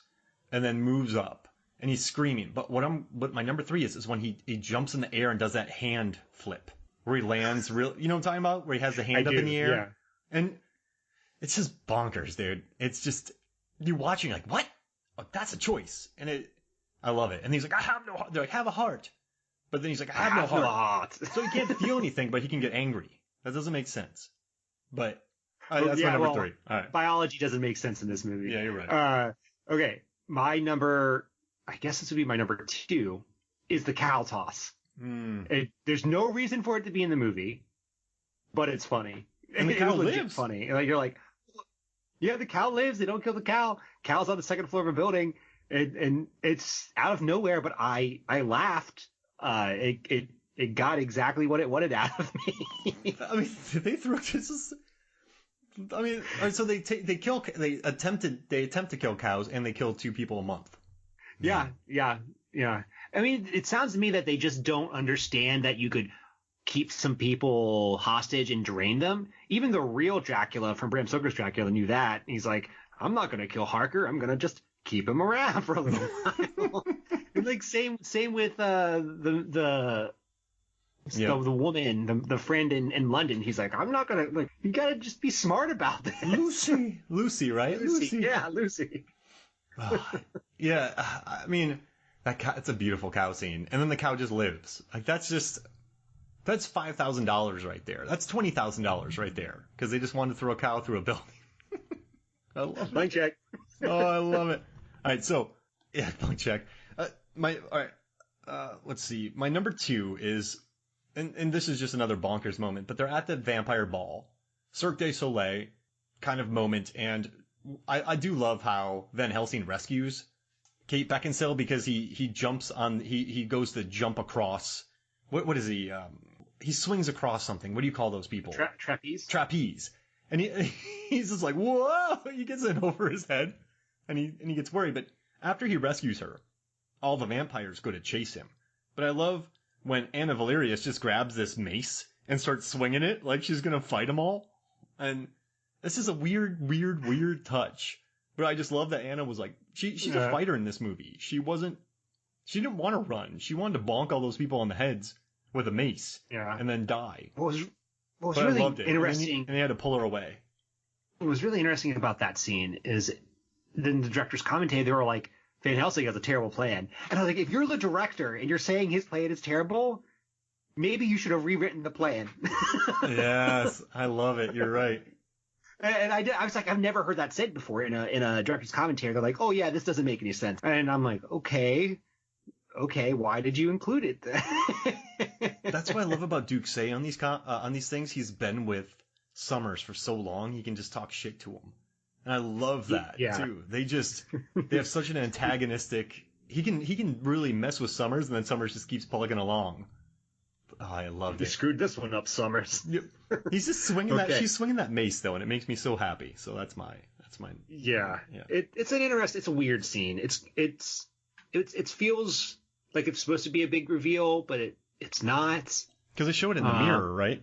and then moves up and he's screaming. But what my number 3 is when he jumps in the air and does that hand flip where he lands you know what I'm talking about? Where he has the hand up in the air. Yeah. And it's just bonkers, dude. It's just, you're watching like, what? Oh, that's a choice. And I love it. And he's like, I have no heart. They're like, have a heart. But then he's like, I have no heart. So he can't feel anything, but he can get angry. That doesn't make sense. But that's my number 3. All right. Biology doesn't make sense in this movie. Yeah, you're right. Okay. I guess this would be my number 2, is the cow toss. There's no reason for it to be in the movie, but it's funny. And the cow lives. Funny. Like, you're like, yeah, the cow lives. They don't kill the cow. Cow's on the second floor of a building, and it's out of nowhere. But I laughed. It got exactly what it wanted out of me. I mean, they threw this. I mean, so they attempt to kill cows, and they kill 2 people a month. Yeah. I mean, it sounds to me that they just don't understand that you could keep some people hostage and drain them. Even the real Dracula from Bram Stoker's Dracula knew that. He's like, I'm not going to kill Harker. I'm going to just keep him around for a little while. And like same with the woman, the friend in London. He's like, I'm not going to, like, you got to just be smart about this. Lucy, right? Lucy. Yeah, Lucy. Yeah, I mean, it's a beautiful cow scene. And then the cow just lives. Like, that's $5,000 right there. That's $20,000 right there. Because they just wanted to throw a cow through a building. I love it. Blank check. Oh, I love it. All right, so, yeah, blank check. Let's see. My number 2 is, and this is just another bonkers moment, but they're at the vampire ball. Cirque du Soleil kind of moment. And I do love how Van Helsing rescues Kate Beckinsale, because he jumps on, he goes to jump across. What is he? He swings across something. What do you call those people? Trapeze. And he's just like, whoa! He gets in over his head, and he gets worried. But after he rescues her, all the vampires go to chase him. But I love when Anna Valerius just grabs this mace and starts swinging it like she's gonna fight them all. And this is a weird touch. But I just love that Anna was like, she's a fighter in this movie. She didn't want to run. She wanted to bonk all those people on the heads with a mace. Yeah. And then die. What was really interesting, and they had to pull her away. What was really interesting about that scene is then the director's commentary, they were like, Van Helsing has a terrible plan. And I was like, if you're the director and you're saying his plan is terrible, maybe you should have rewritten the plan. Yes, I love it. You're right. And I was like, I've never heard that said before in a director's commentary. They're like, oh yeah, this doesn't make any sense. And I'm like, okay, why did you include it then? That's what I love about Duke Say on these things. He's been with Sommers for so long, he can just talk shit to him. And I love that too. They have such an antagonistic. He can really mess with Sommers, and then Sommers just keeps plugging along. Oh, I loved it. You screwed this one up, Sommers. Yep. He's just swinging that. She's swinging that mace though, and it makes me so happy. So that's my. Yeah. It's an interesting. It's a weird scene. It feels like it's supposed to be a big reveal, but it's not. Because they show it in the mirror, right?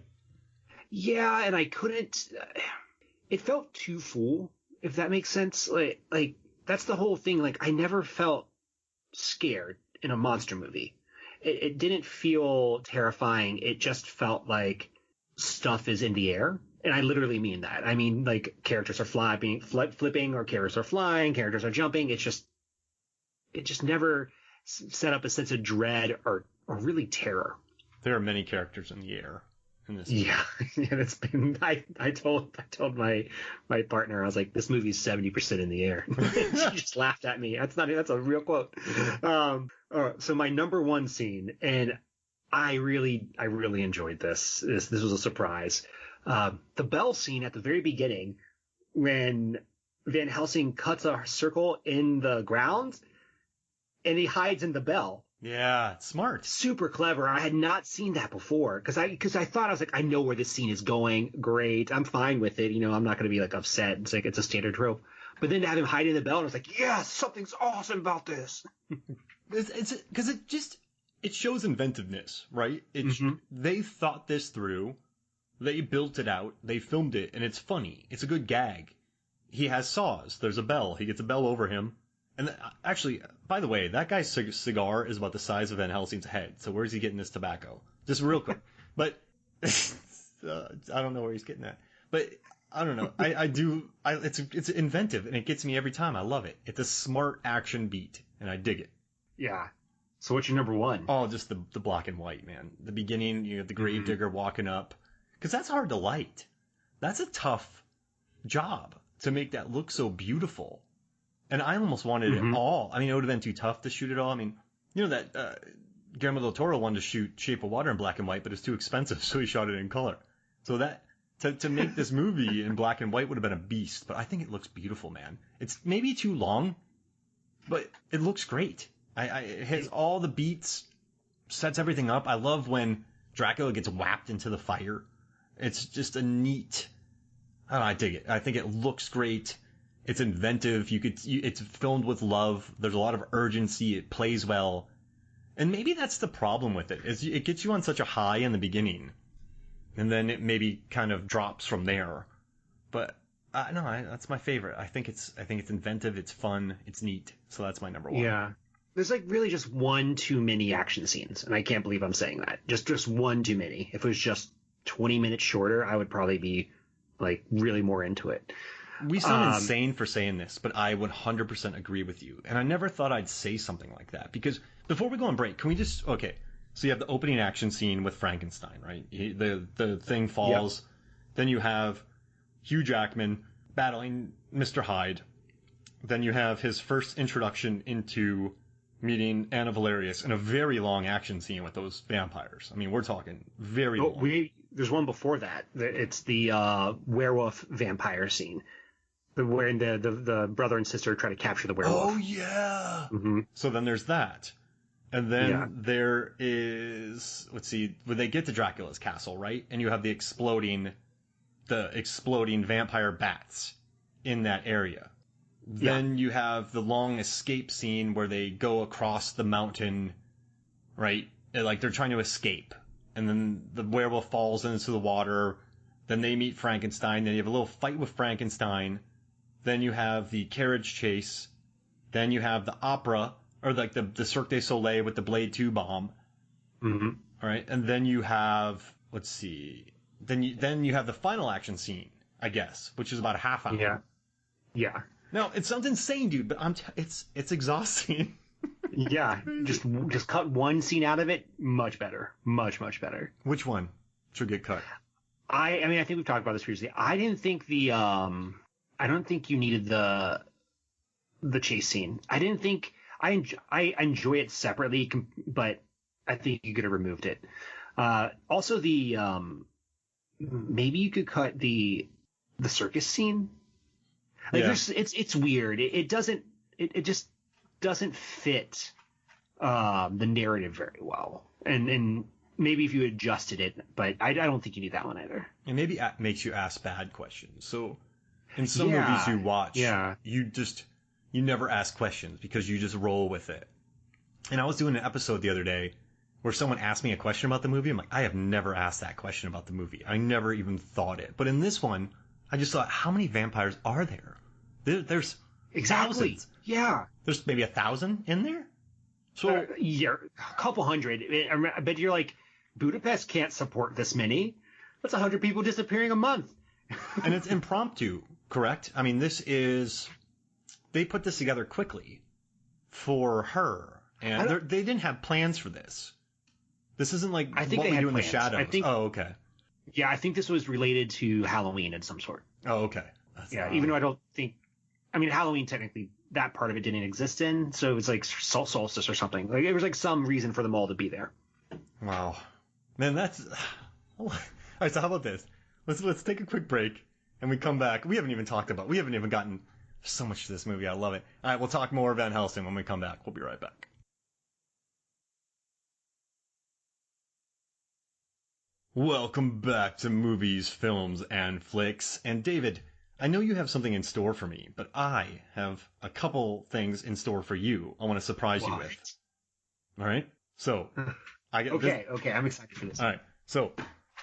Yeah, and I couldn't. It felt too full, if that makes sense. Like that's the whole thing. Like I never felt scared in a monster movie. It didn't feel terrifying. It just felt like stuff is in the air. And I literally mean that. I mean, like, characters are flipping, or characters are flying, characters are jumping. It just never set up a sense of dread or really terror. There are many characters in the air in this movie. Yeah, and it's been. I told my partner, I was like, this movie's 70% in the air. She just laughed at me. That's a real quote. So my number one scene, and I really enjoyed this. This was a surprise. The bell scene at the very beginning, when Van Helsing cuts a circle in the ground and he hides in the bell. Yeah, it's smart. Super clever. I had not seen that before because I thought, I was like, I know where this scene is going. Great. I'm fine with it. I'm not going to be like upset. It's like, it's a standard trope. But then to have him hide in the bell, and I was like, yes, something's awesome about this. It's because it shows inventiveness, right? They thought this through. They built it out, they filmed it, and it's funny. It's a good gag. He has saws. There's a bell. He gets a bell over him. And actually, by the way, that guy's cigar is about the size of Van Helsing's head. So where's he getting this tobacco? Just real quick. But I don't know where he's getting that. But I don't know. It's inventive, and it gets me every time. I love it. It's a smart action beat, and I dig it. Yeah. So what's your number one? Oh, just the black and white, man. The beginning, you have the grave digger walking up. Because that's hard to light. That's a tough job to make that look so beautiful. And I almost wanted it all. I mean, it would have been too tough to shoot it all. I mean, that Guillermo del Toro wanted to shoot Shape of Water in black and white, but it's too expensive, so he shot it in color. So that to make this movie in black and white would have been a beast. But I think it looks beautiful, man. It's maybe too long, but it looks great. It hits all the beats, sets everything up. I love when Dracula gets whapped into the fire. It's just a neat. I dig it. I think it looks great. It's inventive. It's filmed with love. There's a lot of urgency. It plays well, and maybe that's the problem with it. Is it gets you on such a high in the beginning, and then it maybe kind of drops from there. But that's my favorite. I think it's inventive. It's fun. It's neat. So that's my number one. Yeah. There's like really just one too many action scenes, and I can't believe I'm saying that. Just one too many. If it was just 20 minutes shorter, I would probably be like really more into it. We sound insane for saying this, but I 100% agree with you. And I never thought I'd say something like that, because before we go on break, can we just, okay, so you have the opening action scene with Frankenstein, right? The thing falls. Yep. Then you have Hugh Jackman battling Mr. Hyde. Then you have his first introduction into meeting Anna Valerius in a very long action scene with those vampires. I mean, we're talking very long. There's one before that. It's the werewolf vampire scene, wherein the brother and sister try to capture the werewolf. Oh yeah. Mm-hmm. So then there's that, and then there is, let's see, when they get to Dracula's castle, right? And you have the exploding vampire bats in that area. Then you have the long escape scene where they go across the mountain, right? Like they're trying to escape. And then the werewolf falls into the water. Then they meet Frankenstein. Then you have a little fight with Frankenstein. Then you have the carriage chase. Then you have the opera, or like the Cirque du Soleil with the Blade 2 bomb. Mm-hmm. All right. And then you have, let's see. Then you have the final action scene, I guess, which is about a half hour. Yeah. Yeah. No, it sounds insane, dude, but it's exhausting. Yeah, just cut one scene out of it. Much better, much better. Which one should get cut? I mean, I think we've talked about this previously. I didn't think I don't think you needed the chase scene. I didn't think I enjoy it separately, but I think you could have removed it. Also, maybe you could cut the circus scene. Like, it's weird. It just doesn't fit the narrative very well. And maybe if you adjusted it, but I don't think you need that one either. And maybe it makes you ask bad questions. So in some movies you watch, you never ask questions because you just roll with it. And I was doing an episode the other day where someone asked me a question about the movie. I'm like, I have never asked that question about the movie. I never even thought it. But in this one, I just thought, how many vampires are there? There's thousands. Yeah. There's maybe 1,000 in there? So a couple hundred. I bet you're like, Budapest can't support this many. That's 100 people disappearing a month. And it's impromptu, correct? I mean, they put this together quickly for her. And they didn't have plans for this. This isn't like I think what we do in plans. the shadows. Okay. Yeah, I think this was related to Halloween in some sort. Oh, okay. Even though I don't think, I mean, Halloween technically that part of it didn't exist in, so it was like solstice or something. Like, it was like some reason for them all to be there. Wow, man, that's all right. So how about this? Let's take a quick break and we come back. We haven't even gotten so much to this movie. I love it. All right, we'll talk more Van Helsing when we come back. We'll be right back. Welcome back to Movies, Films, and Flicks. And David, I know you have something in store for me, but I have a couple things in store for you I want to surprise you with. All right? So, Okay, I'm excited for this. All right. So,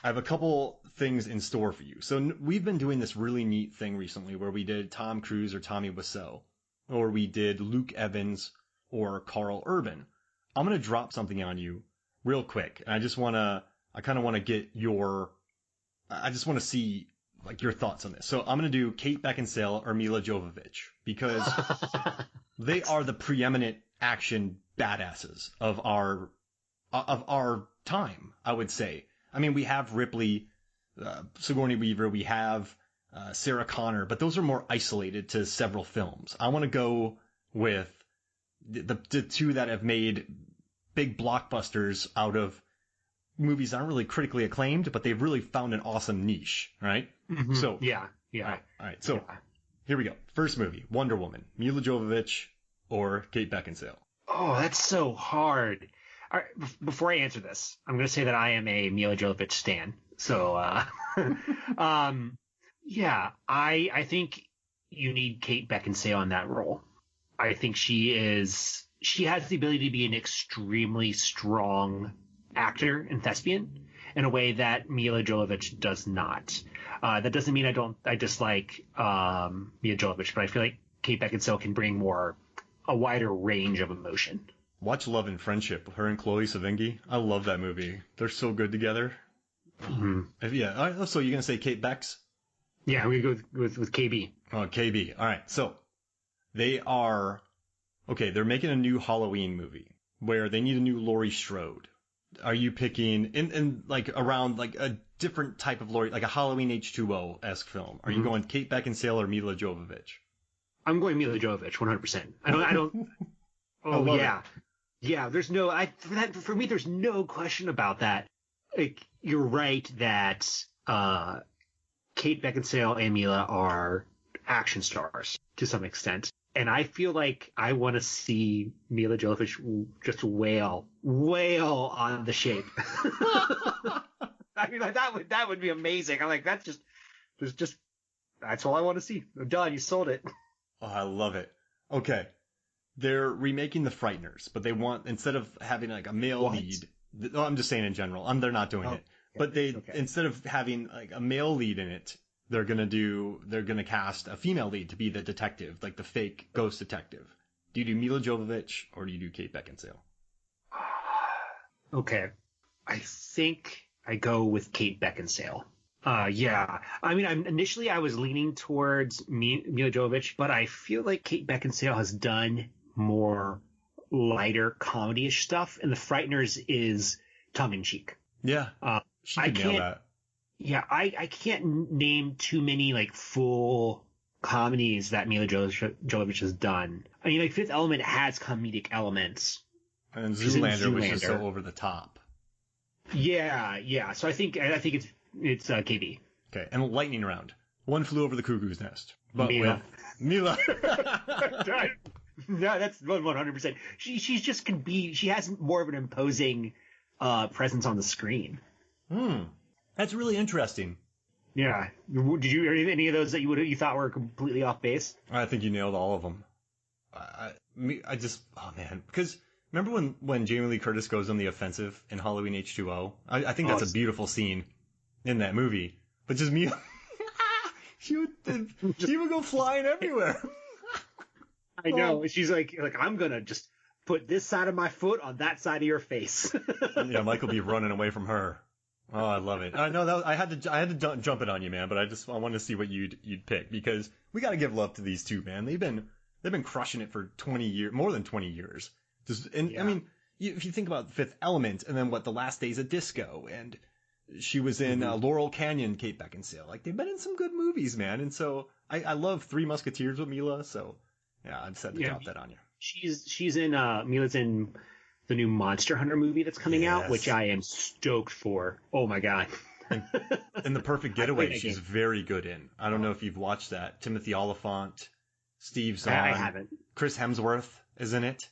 I have a couple things in store for you. So, we've been doing this really neat thing recently where we did Tom Cruise or Tommy Wiseau, or we did Luke Evans or Carl Urban. I'm going to drop something on you real quick. And I kind of want to get I just want to see like your thoughts on this. So I'm going to do Kate Beckinsale or Mila Jovovich because they are the preeminent action badasses of our time, I would say. I mean, we have Ripley, Sigourney Weaver, we have Sarah Connor, but those are more isolated to several films. I want to go with the two that have made big blockbusters out of movies aren't really critically acclaimed, but they've really found an awesome niche, right? Mm-hmm. So yeah. All right. So here we go. First movie, Wonder Woman, Mila Jovovich or Kate Beckinsale. Oh, that's so hard. All right, before I answer this, I'm going to say that I am a Mila Jovovich stan. So, I think you need Kate Beckinsale in that role. I think she has the ability to be an extremely strong actor and thespian in a way that Mila Jovovich does not. That doesn't mean I dislike Mila Jovovich, but I feel like Kate Beckinsale can bring a wider range of emotion. Watch Love and Friendship, her and Chloe Sevigny. I love that movie. They're so good together. Mm-hmm. Yeah. All right, so you're gonna say Kate Becks? Yeah, we go with KB. Oh, KB. All right. So they're making a new Halloween movie where they need a new Laurie Strode. Are you picking in like around like a different type of Laurie, like a Halloween H2O-esque film? Are you going Kate Beckinsale or Mila Jovovich? I'm going Mila Jovovich, 100%. I don't. Oh yeah, yeah. There's no. For me, there's no question about that. Like, you're right that Kate Beckinsale and Mila are action stars to some extent. And I feel like I want to see Mila Jovovich just wail on the shape. I mean, like, that would be amazing. I'm like, that's all I want to see. I'm done. You sold it. Oh, I love it. Okay. They're remaking The Frighteners, but they want, instead of having like a male lead, I'm just saying in general, they're not doing it. But instead of having like a male lead in it, they're gonna cast a female lead to be the detective, like the fake ghost detective. Do you do Mila Jovovich or do you do Kate Beckinsale? Okay. I think I go with Kate Beckinsale. Yeah. I mean, initially I was leaning towards Mila Jovovich, but I feel like Kate Beckinsale has done more lighter comedy-ish stuff, and The Frighteners is tongue-in-cheek. Yeah. She can nail that. Yeah, I can't name too many like full comedies that Mila Jovovich has done. I mean, like Fifth Element has comedic elements. And Zoolander was just so over the top. Yeah. So I think it's KB. Okay, and lightning round. One Flew Over the Cuckoo's Nest, but Mila. with Mila. No, that's 100%. She's just can be. She has more of an imposing presence on the screen. That's really interesting. Yeah. Did you hear any of those that you thought were completely off base? I think you nailed all of them. I just, oh man, because remember when Jamie Lee Curtis goes on the offensive in Halloween H2O? I think that's a beautiful scene in that movie. But just Mila, she would go flying everywhere. I know. She's like I'm gonna just put this side of my foot on that side of your face. Yeah, Mike will be running away from her. Oh, I love it. I know I had to jump it on you, man. But I wanted to see what you'd pick because we got to give love to these two, man. They've been crushing it for 20 years, more than 20 years. I mean, if you think about Fifth Element and then The Last Days of Disco, and she was in Laurel Canyon, Kate Beckinsale. Like they've been in some good movies, man. And so I love Three Musketeers with Mila. So yeah, I just had to drop that on you. She's in Mila's in the new Monster Hunter movie that's coming out, which I am stoked for. Oh my god! In The Perfect Getaway, she's very good in. I don't know if you've watched that. Timothy Olyphant, Steve Zahn. I haven't. Chris Hemsworth is in it.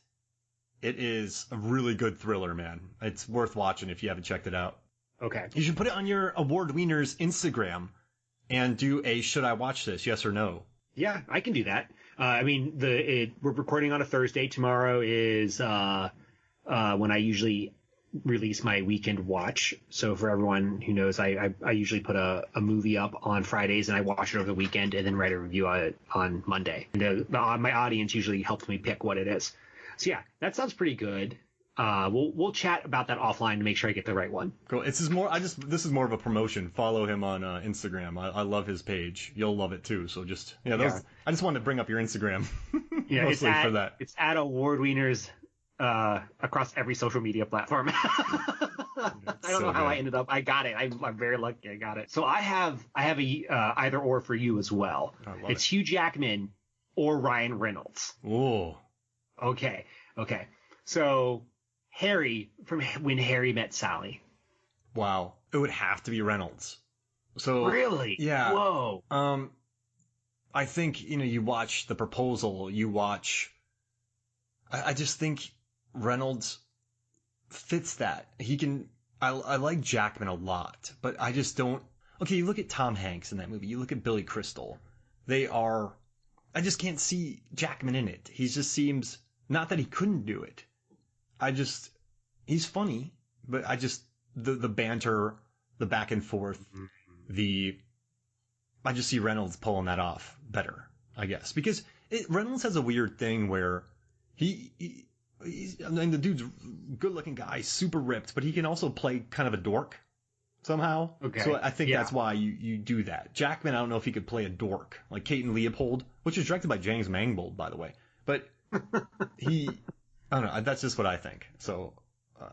It is a really good thriller, man. It's worth watching if you haven't checked it out. Okay. You should put it on your Award Wieners Instagram and do a should I watch this, yes or no. Yeah, I can do that. I mean, we're recording on a Thursday. Tomorrow is when I usually release my weekend watch. So for everyone who knows, I usually put a movie up on Fridays and I watch it over the weekend and then write a review on it on Monday. And my audience usually helps me pick what it is. So yeah, that sounds pretty good. We'll chat about that offline to make sure I get the right one. Cool. This is more of a promotion. Follow him on Instagram. I love his page. You'll love it too. So I just wanted to bring up your Instagram. Yeah, mostly for that. It's at Award Wieners across every social media platform. I don't know how I ended up. I got it. I'm very lucky. I got it. So I have a either or for you as well. It's Hugh Jackman or Ryan Reynolds. Ooh. Okay. So Harry from When Harry Met Sally. Wow. It would have to be Reynolds. So really? Yeah. Whoa. I think, you watch The Proposal, I just think Reynolds fits that. I like Jackman a lot, but I just don't. Okay, you look at Tom Hanks in that movie, you look at Billy Crystal. I just can't see Jackman in it. He just seems, not that he couldn't do it. He's funny, but the banter, the back and forth, I just see Reynolds pulling that off better, I guess. Because Reynolds has a weird thing where the dude's good looking guy, super ripped, but he can also play kind of a dork somehow. Okay. So I think that's why you do that. Jackman, I don't know if he could play a dork, like Kate and Leopold, which is directed by James Mangold, by the way. But I don't know. That's just what I think. So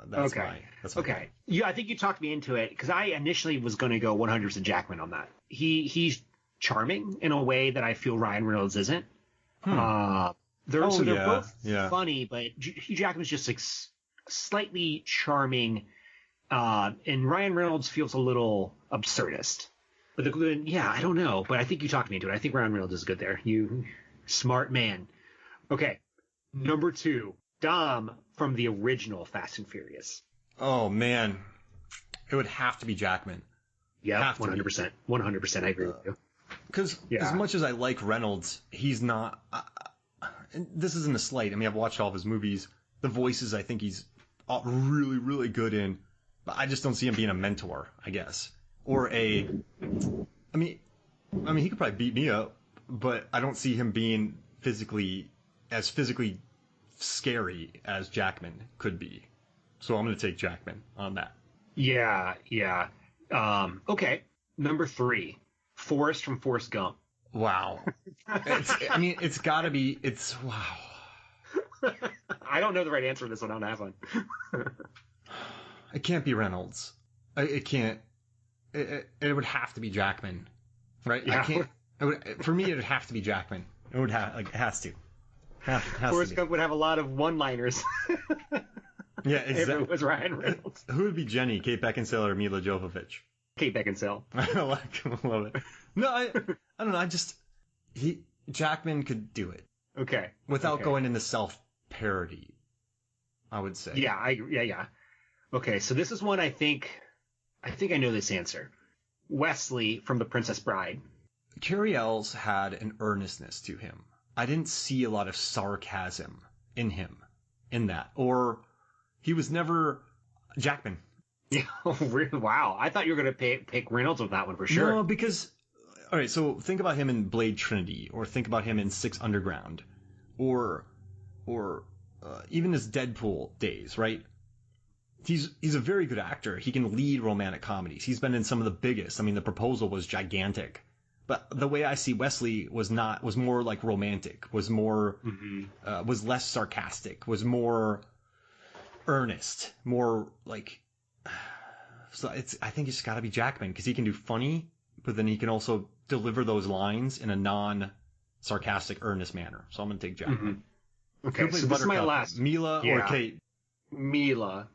that's my okay. Yeah, I think you talked me into it because I initially was going to go 100% Jackman on that. He's charming in a way that I feel Ryan Reynolds isn't. They're both funny, but Hugh Jackman's just like slightly charming, and Ryan Reynolds feels a little absurdist. But I don't know. But I think you talked me into it. I think Ryan Reynolds is good there. You smart man. Okay, number 2. Dom from the original Fast and Furious. Oh man, it would have to be Jackman. Yeah, 100%. 100%. I agree with you. Because as much as I like Reynolds, he's not. And this isn't a slight. I mean, I've watched all of his movies. The voices, I think he's really, really good in. But I just don't see him being a mentor, I guess, or a. I mean, he could probably beat me up, but I don't see him being physically scary as Jackman could be. So I'm going to take Jackman on that. Yeah. Okay. Number 3, Forrest from Forrest Gump. Wow. It's got to be. Wow. I don't know the right answer to this one. I don't have one. It can't be Reynolds. It can't. it would have to be Jackman, right? Yeah. I can't. For me, it would have to be Jackman. It would have it has to. Forrest Gump would have a lot of one-liners. Yeah, exactly. If it was Ryan Reynolds. Who would be Jenny? Kate Beckinsale or Mila Jovovich? Kate Beckinsale. I love it. No, I don't know. Jackman could do it. Okay. Without going into self-parody, I would say. Yeah. Okay, so this is one I think I know this answer. Wesley from The Princess Bride. Cary Elwes had an earnestness to him. I didn't see a lot of sarcasm in him in that. Or he was never Jackman. Yeah, wow. I thought you were going to pick Reynolds with that one for sure. No, because, all right, so think about him in Blade Trinity, or think about him in Six Underground, or even his Deadpool days, right? He's a very good actor. He can lead romantic comedies. He's been in some of the biggest. I mean, The Proposal was gigantic. But the way I see Wesley was more like romantic, was more, was less sarcastic, was more earnest, more like, so I think it's gotta be Jackman, because he can do funny, but then he can also deliver those lines in a non-sarcastic, earnest manner. So I'm gonna take Jackman. Okay, so this is my last. Mila or Kate? Mila.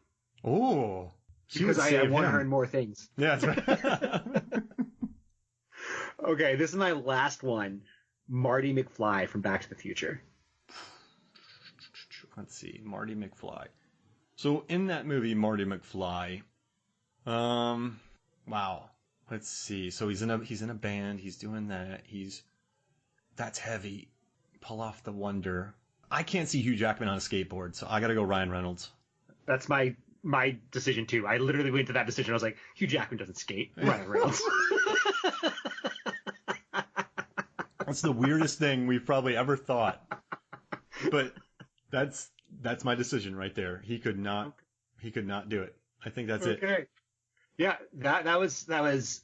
Oh. Because I want her in more things. Yeah, that's right. Okay, this is my last one. Marty McFly from Back to the Future. Let's see, Marty McFly. So in that movie, Marty McFly, wow. Let's see. So he's in a band. He's doing that. That's heavy. Pull off the wonder. I can't see Hugh Jackman on a skateboard, so I gotta go Ryan Reynolds. That's my decision too. I literally went to that decision. I was like, Hugh Jackman doesn't skate. Ryan Reynolds. That's the weirdest thing we've probably ever thought. But that's my decision right there. He could not do it. I think that's it. Okay. Yeah, that was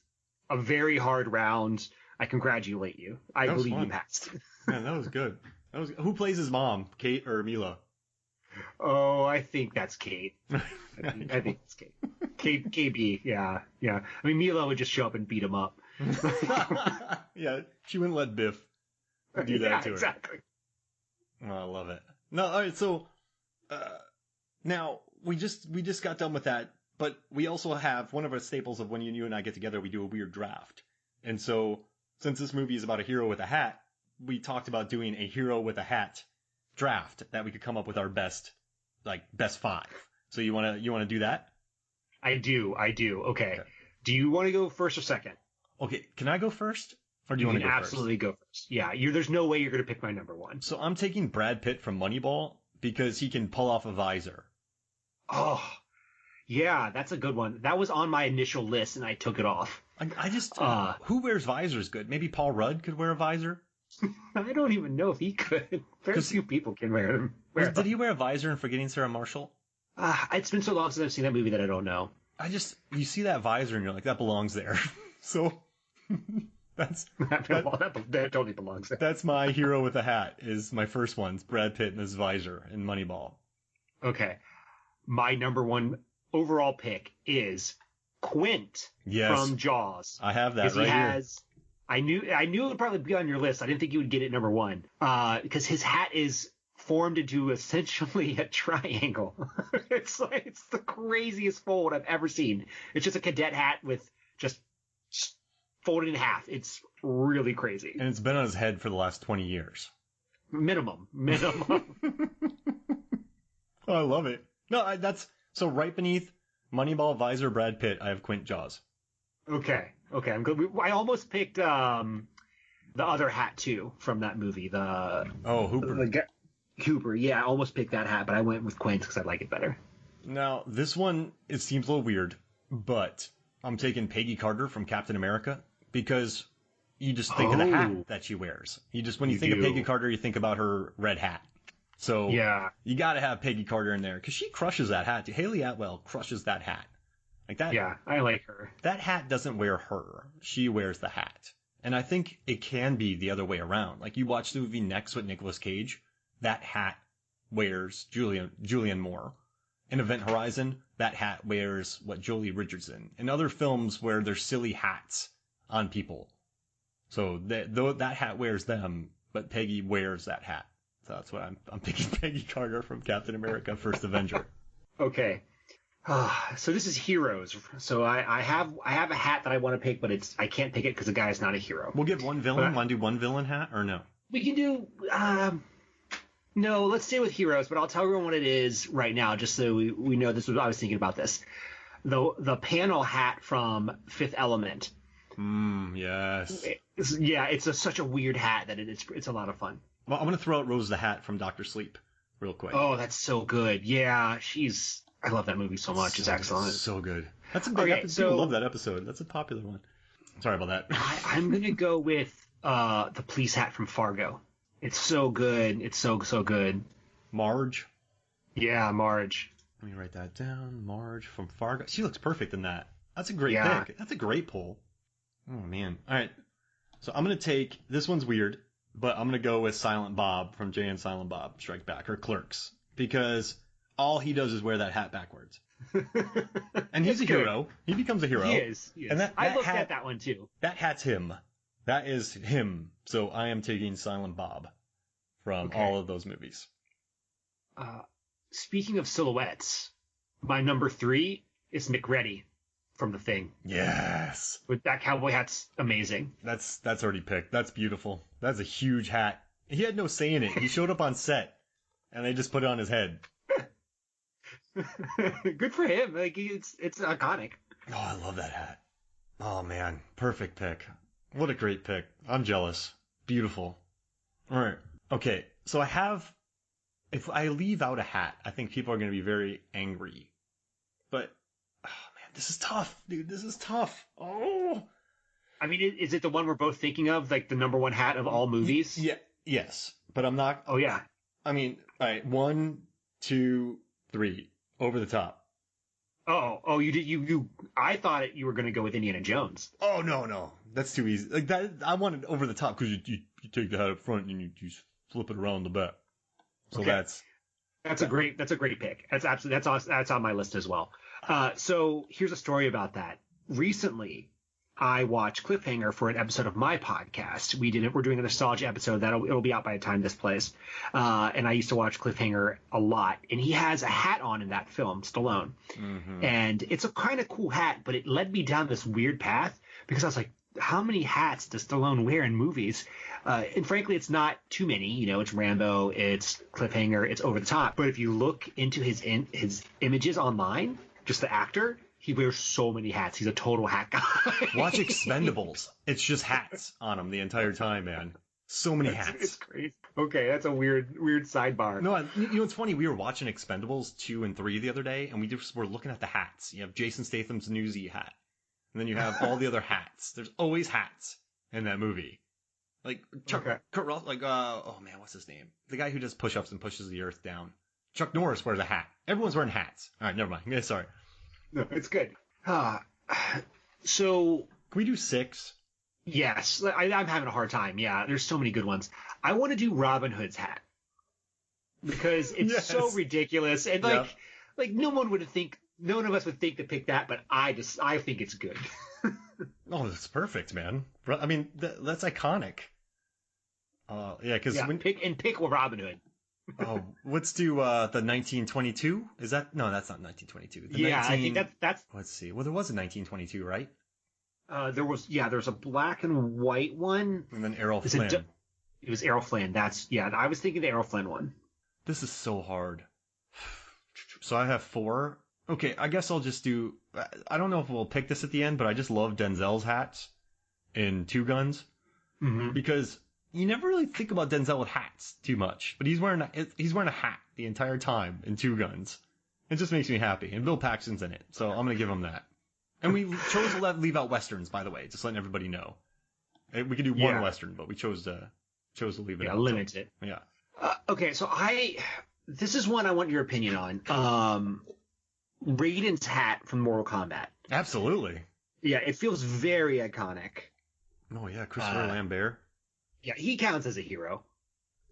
a very hard round. I congratulate you. I believe you passed. Man, that was good. Who plays his mom, Kate or Mila? Oh, I think that's Kate. I think it's Kate. KB, yeah. I mean, Mila would just show up and beat him up. Yeah, she wouldn't let Biff do that to her. Exactly. Oh, I love it. No, all right. So now we just got done with that, but we also have one of our staples of when you and I get together, we do a weird draft. And so since this movie is about a hero with a hat, we talked about doing a hero with a hat draft that we could come up with our best five. So you want to do that? I do. Okay. Do you want to go first or second? Okay, can I go first? Or do you want to go first? Absolutely go first. Yeah, there's no way you're going to pick my number one. So I'm taking Brad Pitt from Moneyball because he can pull off a visor. Oh, yeah, that's a good one. That was on my initial list, and I took it off. I just, who wears visors good? Maybe Paul Rudd could wear a visor? I don't even know if he could. Very few people can wear them. Did he wear a visor in Forgetting Sarah Marshall? It's been so long since I've seen that movie that I don't know. You see that visor and you're like, that belongs there. So that totally belongs there. That's my hero with a hat. Is my first one. It's Brad Pitt and his visor in Moneyball. Okay, my number one overall pick is Quint from Jaws. I have that right here. I knew it would probably be on your list. I didn't think you would get it number one because his hat is formed into essentially a triangle. It's the craziest fold I've ever seen. It's just a cadet hat with just folded in half. It's really crazy. And it's been on his head for the last 20 years. Minimum. Oh, I love it. No, so right beneath Moneyball, visor, Brad Pitt, I have Quint Jaws. Okay, I'm good. I almost picked the other hat too from that movie. Hooper. Hooper, yeah, I almost picked that hat, but I went with Quint because I like it better. Now, this one, it seems a little weird, but I'm taking Peggy Carter from Captain America because you just think of the hat that she wears. When you think of Peggy Carter, you think about her red hat. So yeah, you got to have Peggy Carter in there because she crushes that hat. Haley Atwell crushes that hat. Like that. Yeah, I like her. That hat doesn't wear her. She wears the hat. And I think it can be the other way around. Like you watch the movie Next with Nicolas Cage, that hat wears Julianne Moore. in Event Horizon, that hat wears what Jolie Richardson. In other films where there's silly hats on people. So that hat wears them, but Peggy wears that hat. So that's what I'm picking Peggy Carter from Captain America: First Avenger. Okay. So this is heroes. So I have a hat that I want to pick, but I can't pick it because the guy is not a hero. We'll give one villain. Want to do one villain hat or no? We can do. No, let's stay with heroes, but I'll tell everyone what it is right now, just so we know this was. I was thinking about this. The panel hat from Fifth Element. Yes. It's such a weird hat that it's a lot of fun. Well, I'm gonna throw out Rose the Hat from Dr. Sleep, real quick. Oh, that's so good. Yeah, I love that movie so much. It's excellent. So good. That's a big episode. People love that episode. That's a popular one. Sorry about that. I'm gonna go with the police hat from Fargo. It's so good. It's so good. Marge. Yeah, Marge. Let me write that down. Marge from Fargo. She looks perfect in that. That's a great pick. That's a great pull. Oh man. All right. So I'm gonna take this one's weird, but I'm gonna go with Silent Bob from Jay and Silent Bob Strike Back, or Clerks, because all he does is wear that hat backwards. And he's a hero. He becomes a hero. He is. And I looked at that one too. That hat's him. That is him. So I am taking Silent Bob from all of those movies. Speaking of silhouettes, my number 3 is McReady from The Thing. Yes. With that cowboy hat's amazing. That's already picked. That's beautiful. That's a huge hat. He had no say in it. He showed up on set, and they just put it on his head. Good for him. Like it's iconic. Oh, I love that hat. Oh man, perfect pick. What a great pick. I'm jealous. Beautiful. All right. Okay. So if I leave out a hat, I think people are going to be very angry. But, oh man, this is tough, dude. This is tough. Oh. I mean, is it the one we're both thinking of, like the number 1 hat of all movies? Yeah. Yes. But I'm not. Oh yeah. I mean, all right. 1, 2, 3. Over the top. Oh, you did. You. I thought you were going to go with Indiana Jones. Oh no, that's too easy. Like that, I wanted over the top because you take the hat up front and you just flip it around the back. So that's a great pick. That's on my list as well. So here's a story about that. Recently, I watched Cliffhanger for an episode of my podcast. We're doing a nostalgia episode it'll be out by the time this plays. And I used to watch Cliffhanger a lot. And he has a hat on in that film, Stallone. Mm-hmm. And it's a kind of cool hat, but it led me down this weird path because I was like, how many hats does Stallone wear in movies? And frankly, it's not too many. You know, it's Rambo, it's Cliffhanger, it's Over the Top. But if you look into his images online, just the actor, he wears so many hats. He's a total hat guy. Watch Expendables. It's just hats on him the entire time, man. So many hats. It's crazy. Okay, that's a weird sidebar. No, you know, it's funny. We were watching Expendables 2 and 3 the other day, and we just were looking at the hats. You have Jason Statham's Newsy hat. And then you have all the other hats. There's always hats in that movie. Like, Kurt Russell, oh man, what's his name? The guy who does push-ups and pushes the earth down. Chuck Norris wears a hat. Everyone's wearing hats. All right, never mind. Yeah, sorry. No, it's good. So can we do 6? Yes, I'm having a hard time. Yeah, there's so many good ones. I want to do Robin Hood's hat because it's so ridiculous and like no one of us would think to pick that, but I think it's good. Oh, that's perfect, man. I mean, that's iconic. Because pick Robin Hood. Oh, let's do the 1922. Is that no? That's not 1922. I think that's. Let's see. Well, there was a 1922, right? There's a black and white one. And then Errol Flynn. It was Errol Flynn. I was thinking the Errol Flynn one. This is so hard. So I have 4. Okay, I guess I'll just do. I don't know if we'll pick this at the end, but I just love Denzel's hats in Two Guns because you never really think about Denzel with hats too much, but he's wearing a hat the entire time in Two Guns. It just makes me happy, and Bill Paxton's in it, so I'm gonna give him that. And we chose to leave out westerns, by the way, just letting everybody know. We could do one western, but we chose to leave it out. Limit it. Yeah. Okay, so this is one I want your opinion on. Raiden's hat from Mortal Kombat. Absolutely. Yeah, it feels very iconic. Oh yeah, Christopher Lambert. Yeah, he counts as a hero.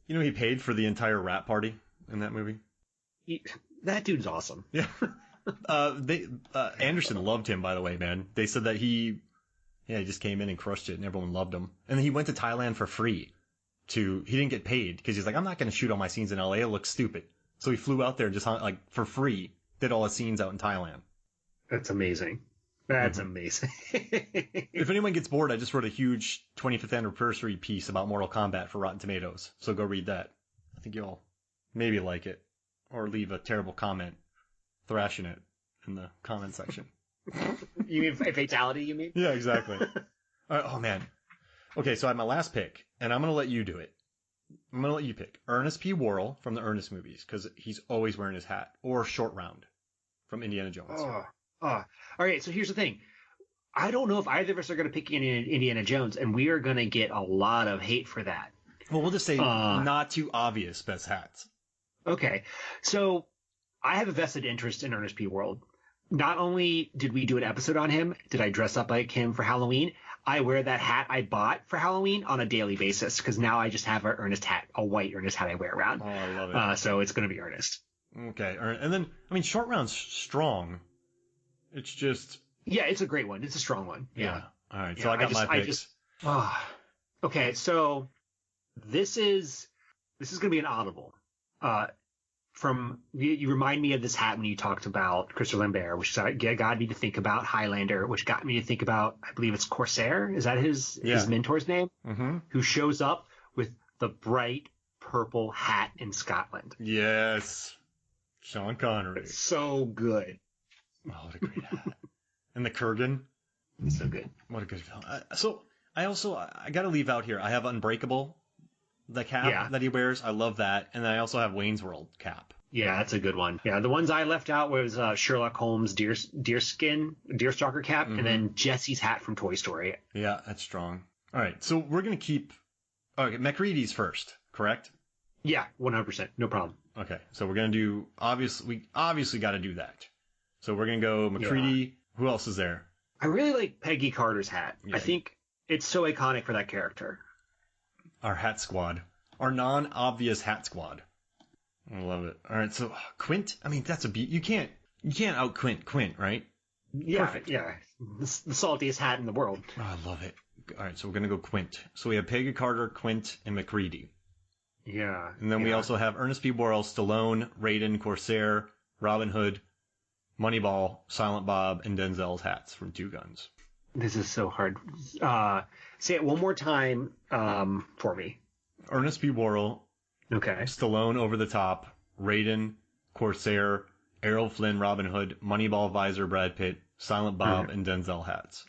You know he paid for the entire rap party in that movie? That dude's awesome. Yeah. Anderson loved him, by the way, man. They said that he just came in and crushed it and everyone loved him. And then he went to Thailand for free. He didn't get paid because he's like, I'm not going to shoot all my scenes in LA. It looks stupid. So he flew out there and just like for free, did all his scenes out in Thailand. That's amazing. That's amazing. If anyone gets bored, I just wrote a huge 25th anniversary piece about Mortal Kombat for Rotten Tomatoes. So go read that. I think you'll maybe like it or leave a terrible comment thrashing it in the comment section. You mean a fatality, you mean? Yeah, exactly. Oh, man. Okay, so I have my last pick, and I'm going to let you do it. I'm going to let you pick Ernest P. Worrell from the Ernest movies, because he's always wearing his hat, or Short Round from Indiana Jones. All right, so here's the thing. I don't know if either of us are going to pick Indiana Jones, and we are going to get a lot of hate for that. Well, we'll just say not too obvious best hats. Okay, so I have a vested interest in Ernest P. Worrell. Not only did we do an episode on him, did I dress up like him for Halloween, I wear that hat I bought for Halloween on a daily basis because now I just have a Ernest hat, a white Ernest hat I wear around. Oh, I love it. So it's going to be Ernest. Okay. And then, I mean, Short Round's strong. It's just... Yeah, it's a great one. It's a strong one. Yeah. All right. So I got my picks. Okay. So this is going to be an audible. You remind me of this hat when you talked about Christopher Lambert, which got me to think about Highlander, which got me to think about, I believe it's Corsair. Is that his mentor's name? Mm-hmm. Who shows up with the bright purple hat in Scotland. Yes. Sean Connery. It's so good. Oh, what a great hat. And the Kurgan. It's so good. What a good film. So I got to leave out here. I have Unbreakable. The cap that he wears, I love that. And then I also have Wayne's World cap. Yeah, that's a good one. Yeah, the ones I left out was Sherlock Holmes deerstalker cap, and then Jesse's hat from Toy Story. Yeah, that's strong. All right, so we're going to keep... Okay, MacReady's first, correct? Yeah, 100%. No problem. Okay, so we're going to do... We obviously got to do that. So we're going to go MacReady. Yeah. Who else is there? I really like Peggy Carter's hat. Yeah. I think it's so iconic for that character. Our hat squad. Our non-obvious hat squad. I love it. All right, so Quint, I mean, that's you can't out Quint, right? Yeah, perfect. Yeah. The saltiest hat in the world. Oh, I love it. All right, so we're going to go Quint. So we have Peggy Carter, Quint, and MacReady. Yeah. And then we also have Ernest P. Worrell, Stallone, Raiden, Corsair, Robin Hood, Moneyball, Silent Bob, and Denzel's hats from Two Guns. This is so hard. Say it one more time for me. Ernest P. Worrell. Okay. Stallone over the top. Raiden, Corsair, Errol Flynn, Robin Hood, Moneyball, Visor, Brad Pitt, Silent Bob, and Denzel hats.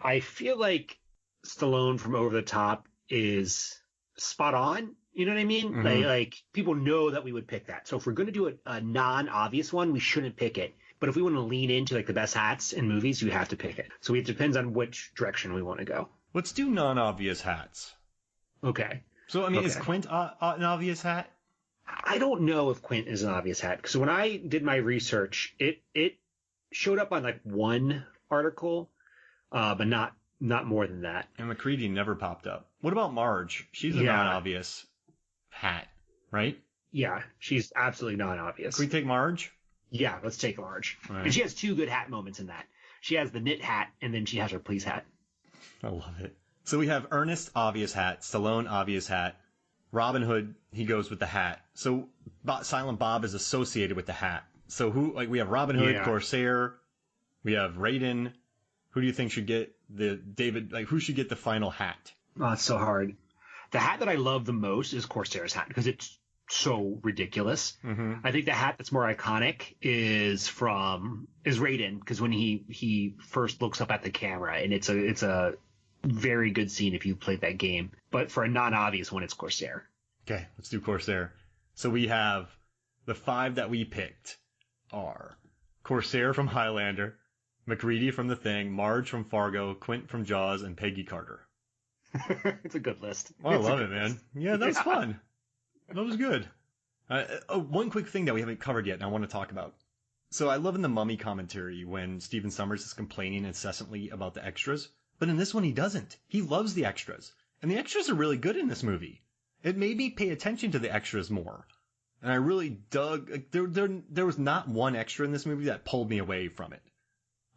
I feel like Stallone from Over the Top is spot on. You know what I mean? Mm-hmm. Like people know that we would pick that. So if we're going to do a non-obvious one, we shouldn't pick it. But if we want to lean into like the best hats in movies, you have to pick it. So it depends on which direction we want to go. Let's do non-obvious hats. Okay. So, I mean, is Quint an obvious hat? I don't know if Quint is an obvious hat. Because when I did my research, it showed up on like one article, but not more than that. And MacReady never popped up. What about Marge? She's a non-obvious hat, right? Yeah, she's absolutely non-obvious. Can we take Marge? Yeah, let's take Marge. Right. And she has two good hat moments in that. She has the knit hat, and then she has her police hat. I love it. So we have Ernest, obvious hat. Stallone, obvious hat. Robin Hood, he goes with the hat. So Silent Bob is associated with the hat. So we have Robin Hood, Corsair. We have Raiden. Who do you think should get who should get the final hat? Oh, it's so hard. The hat that I love the most is Corsair's hat because it's so ridiculous. Mm-hmm. I think the hat that's more iconic is Raiden because when he first looks up at the camera, and it's a very good scene if you played that game. But for a non-obvious one, it's Corsair. Okay, let's do Corsair. So we have the 5 that we picked are Corsair from Highlander, MacReady from The Thing, Marge from Fargo, Quint from Jaws, and Peggy Carter. It's a good list. Oh, I love it, man. Yeah, that was fun. That was good. One quick thing that we haven't covered yet and I want to talk about. So I love in the Mummy commentary when Stephen Sommers is complaining incessantly about the extras. But in this one, he doesn't. He loves the extras. And the extras are really good in this movie. It made me pay attention to the extras more. And I really dug, like, there was not one extra in this movie that pulled me away from it.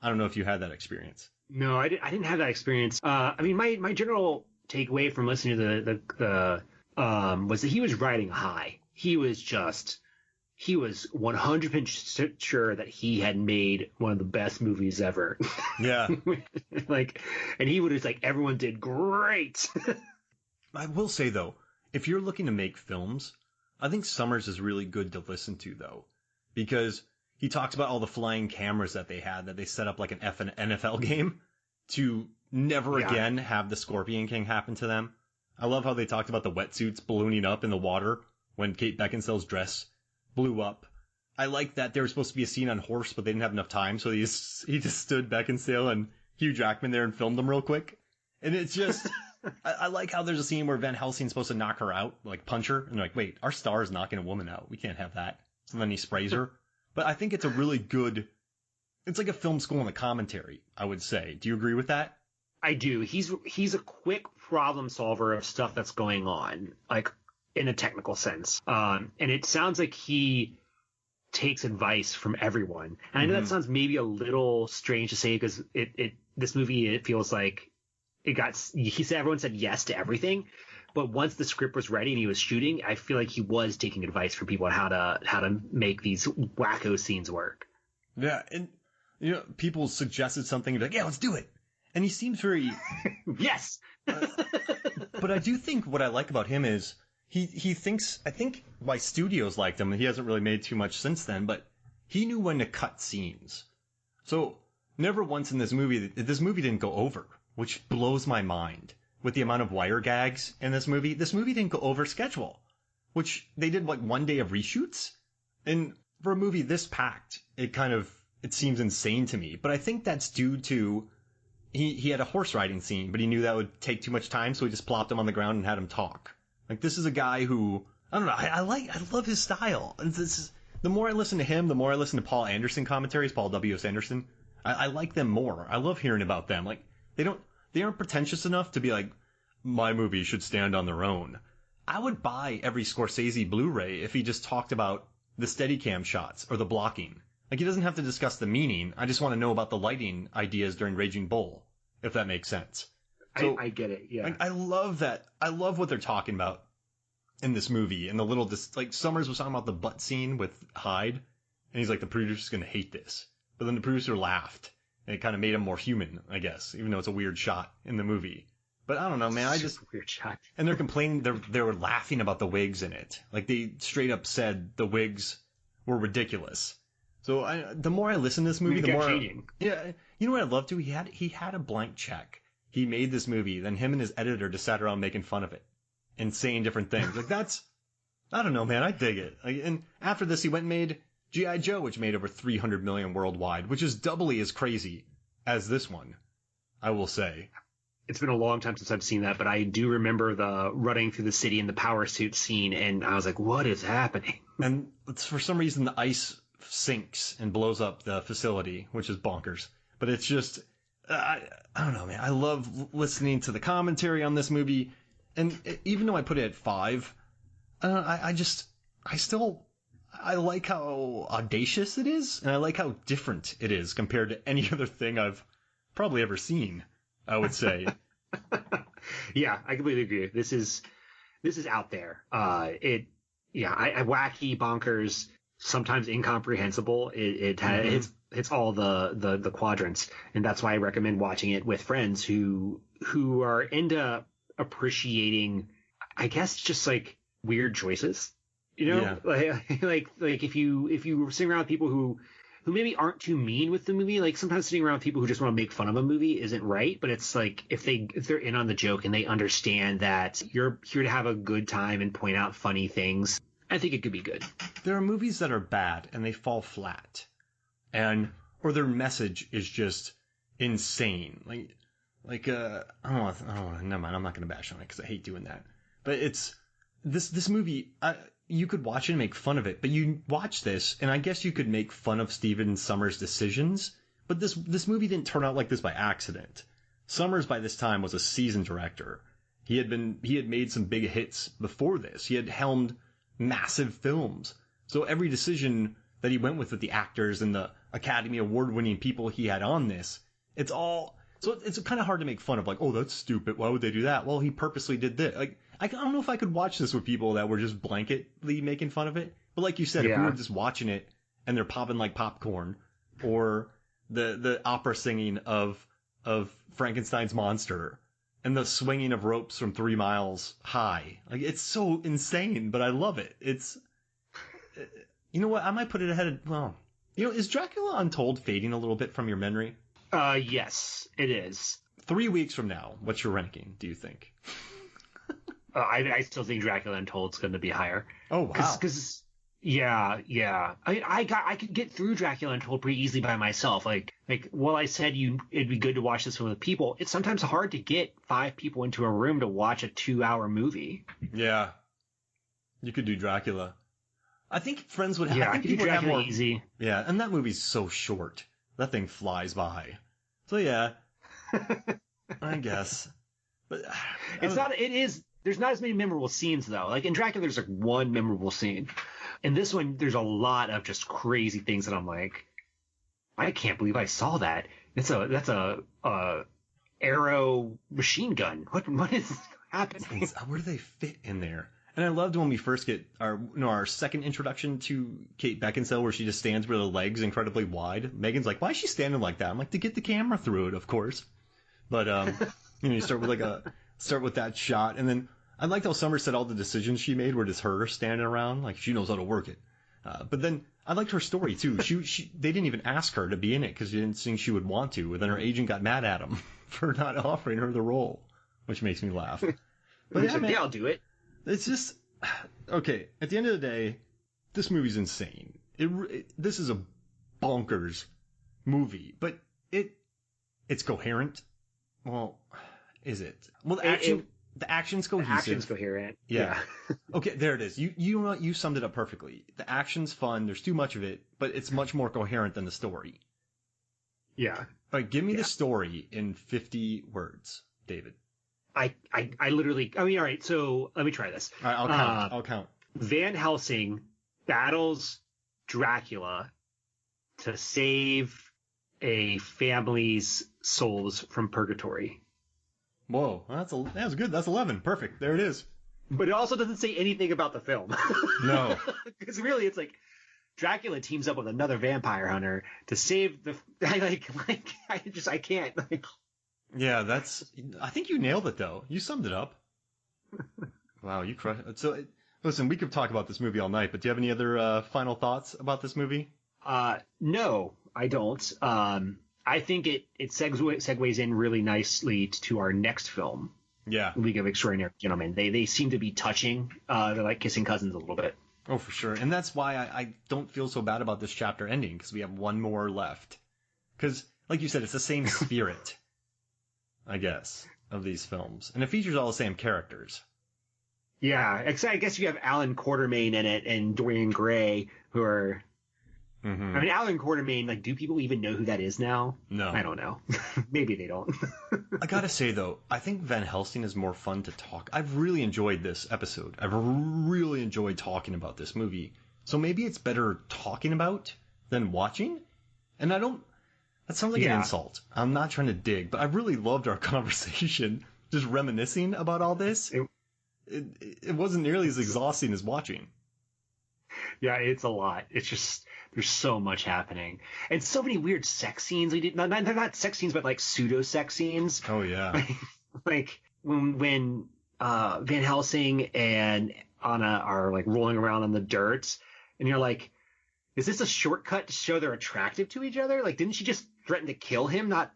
I don't know if you had that experience. No, I didn't have that experience. I mean, my general takeaway from listening to the was that he was riding high. He was 100% sure that he had made one of the best movies ever. Yeah. Like, and he was like, everyone did great. I will say though, if you're looking to make films, I think Sommers is really good to listen to though, because he talks about all the flying cameras that they had, that they set up like an NFL game to never again have the Scorpion King happen to them. I love how they talked about the wetsuits ballooning up in the water when Kate Beckinsale's dress blew up. I like that there was supposed to be a scene on horse, but they didn't have enough time, so he just stood Beckinsale and Hugh Jackman there and filmed them real quick. And it's just, I like how there's a scene where Van Helsing's supposed to knock her out, like punch her, and they're like, wait, our star is knocking a woman out. We can't have that. So then he sprays her. But I think it's a really good, it's like a film school in the commentary, I would say. Do you agree with that? I do. He's a quick problem solver of stuff that's going on, like in a technical sense. And it sounds like he takes advice from everyone. And I know that sounds maybe a little strange to say, because this movie, it feels like everyone said yes to everything. But once the script was ready and he was shooting, I feel like he was taking advice from people on how to make these wacko scenes work. Yeah, and people suggested something, like, yeah, let's do it. And he seems very yes. But I do think what I like about him is he thinks, I think why studios liked him, and he hasn't really made too much since then, but he knew when to cut scenes. So never once in this movie didn't go over, which blows my mind. With the amount of wire gags in this movie didn't go over schedule, which they did like one day of reshoots. And for a movie this packed, it seems insane to me. But I think that's due to he had a horse riding scene, but he knew that would take too much time, so he just plopped him on the ground and had him talk. Like, this is a guy who, I don't know, I love his style. And the more I listen to him, the more I listen to Paul Anderson commentaries, Paul W.S. Anderson. I like them more. I love hearing about them. Like, they aren't pretentious enough to be like, my movie should stand on their own. I would buy every Scorsese Blu-ray if he just talked about the Steadicam shots or the blocking. Like, he doesn't have to discuss the meaning. I just want to know about the lighting ideas during Raging Bull, if that makes sense. So, I get it, yeah. I love that. I love what they're talking about in this movie. And the little, like, Sommers was talking about the butt scene with Hyde, and he's like, the producer's going to hate this. But then the producer laughed, and it kind of made him more human, I guess, even though it's a weird shot in the movie. But I don't know, man. Weird shot. And they're complaining. They were laughing about the wigs in it. Like, they straight up said the wigs were ridiculous. So the more I listen to this movie, the more yeah. You know what I'd love to? He had a blank check. He made this movie. Then him and his editor just sat around making fun of it and saying different things. Like, that's, I don't know, man. I dig it. Like, and after this, he went and made G.I. Joe, which made over 300 million worldwide, which is doubly as crazy as this one, I will say. It's been a long time since I've seen that, but I do remember the running through the city in the power suit scene, and I was like, what is happening? And for some reason, the ice sinks and blows up the facility, which is bonkers. But it's just, I don't know, man. I love listening to the commentary on this movie, and even though I put it at 5, I like how audacious it is, and I like how different it is compared to any other thing I've probably ever seen, I would say. Yeah, I completely agree. This is out there. Wacky, bonkers, sometimes incomprehensible. It's all the quadrants, and that's why I recommend watching it with friends who are into appreciating, I guess, just like weird choices. You know, yeah. like if you sitting around with people who maybe aren't too mean with the movie, like sometimes sitting around with people who just want to make fun of a movie isn't right, but it's like if they're in on the joke and they understand that you're here to have a good time and point out funny things, I think it could be good. There are movies that are bad and they fall flat, or their message is just insane. Like I don't know, never mind. I'm not gonna bash on it because I hate doing that. But it's this movie. You could watch it and make fun of it, but you watch this, and I guess you could make fun of Stephen Sommers' decisions, but this movie didn't turn out like this by accident. Sommers, by this time, was a seasoned director. He had made some big hits before this. He had helmed massive films. So every decision that he went with the actors and the Academy Award-winning people he had on this, it's kind of hard to make fun of, like, oh, that's stupid. Why would they do that? Well, he purposely did this. Like, I don't know if I could watch this with people that were just blanketly making fun of it. But like you said, if we were just watching it and they're popping like popcorn, or the opera singing of Frankenstein's monster and the swinging of ropes from 3 miles high, like, it's so insane, but I love it. It's, you know what? I might put it ahead of, well, you know, is Dracula Untold fading a little bit from your memory? Yes, it is. 3 weeks from now, what's your ranking, do you think? I still think Dracula Untold is going to be higher. Oh, wow. Yeah. I could get through Dracula Untold pretty easily by myself. Like, while I said it'd be good to watch this with people, it's sometimes hard to get 5 people into a room to watch a 2-hour movie. Yeah. You could do Dracula. I think friends would have. Yeah, I think people would have more easy. Yeah, and that movie's so short. That thing flies by. So yeah, I guess. But it's not. It is. There's not as many memorable scenes though. Like in Dracula, there's like one memorable scene. In this one, there's a lot of just crazy things that I'm like, I can't believe I saw that. That's a arrow machine gun. What is happening? Where do they fit in there? And I loved when we first get our second introduction to Kate Beckinsale, where she just stands with her legs incredibly wide. Megan's like, why is she standing like that? I'm like, to get the camera through it, of course. But you start with that shot, and then I liked how Sommers said all the decisions she made were just her standing around, like she knows how to work it. But then I liked her story too. They didn't even ask her to be in it because they didn't think she would want to. And then her agent got mad at him for not offering her the role, which makes me laugh. But yeah, I'll do it. It's just, okay, at the end of the day, this movie's insane. This is a bonkers movie, but it's coherent. Well, is it? Well, the action's cohesive. The action's coherent. Yeah. Okay, there it is. You summed it up perfectly. The action's fun. There's too much of it, but it's much more coherent than the story. Yeah. All right, give me the story in 50 words, David. I literally, all right, so let me try this. All right, I'll count. Van Helsing battles Dracula to save a family's souls from purgatory. Whoa, that's good. That's 11. Perfect. There it is. But it also doesn't say anything about the film. No. Because really, it's like Dracula teams up with another vampire hunter to save the. I can't. Yeah, I think you nailed it, though. You summed it up. Wow, you crushed it. So, listen, we could talk about this movie all night, but do you have any other final thoughts about this movie? No, I don't. I think it segues in really nicely to our next film. Yeah. League of Extraordinary Gentlemen. They seem to be touching. They're like kissing cousins a little bit. Oh, for sure. And that's why I don't feel so bad about this chapter ending, because we have one more left. Because, like you said, it's the same spirit, I guess, of these films. And it features all the same characters. Yeah, except I guess you have Alan Quartermain in it and Dorian Gray, who are... Mm-hmm. I mean, Alan Quartermain, like, do people even know who that is now? No. I don't know. Maybe they don't. I gotta say, though, I think Van Helsing is more fun to talk. I've really enjoyed this episode. I've really enjoyed talking about this movie. So maybe it's better talking about than watching? And that sounds like an insult. I'm not trying to dig, but I really loved our conversation, just reminiscing about all this. It wasn't nearly as exhausting as watching. Yeah, it's a lot. It's just... There's so much happening, and so many weird sex scenes. They're not sex scenes, but like pseudo sex scenes. Oh yeah, like when Van Helsing and Anna are like rolling around on the dirt, and you're like, is this a shortcut to show they're attractive to each other? Like, didn't she just threaten to kill him? Not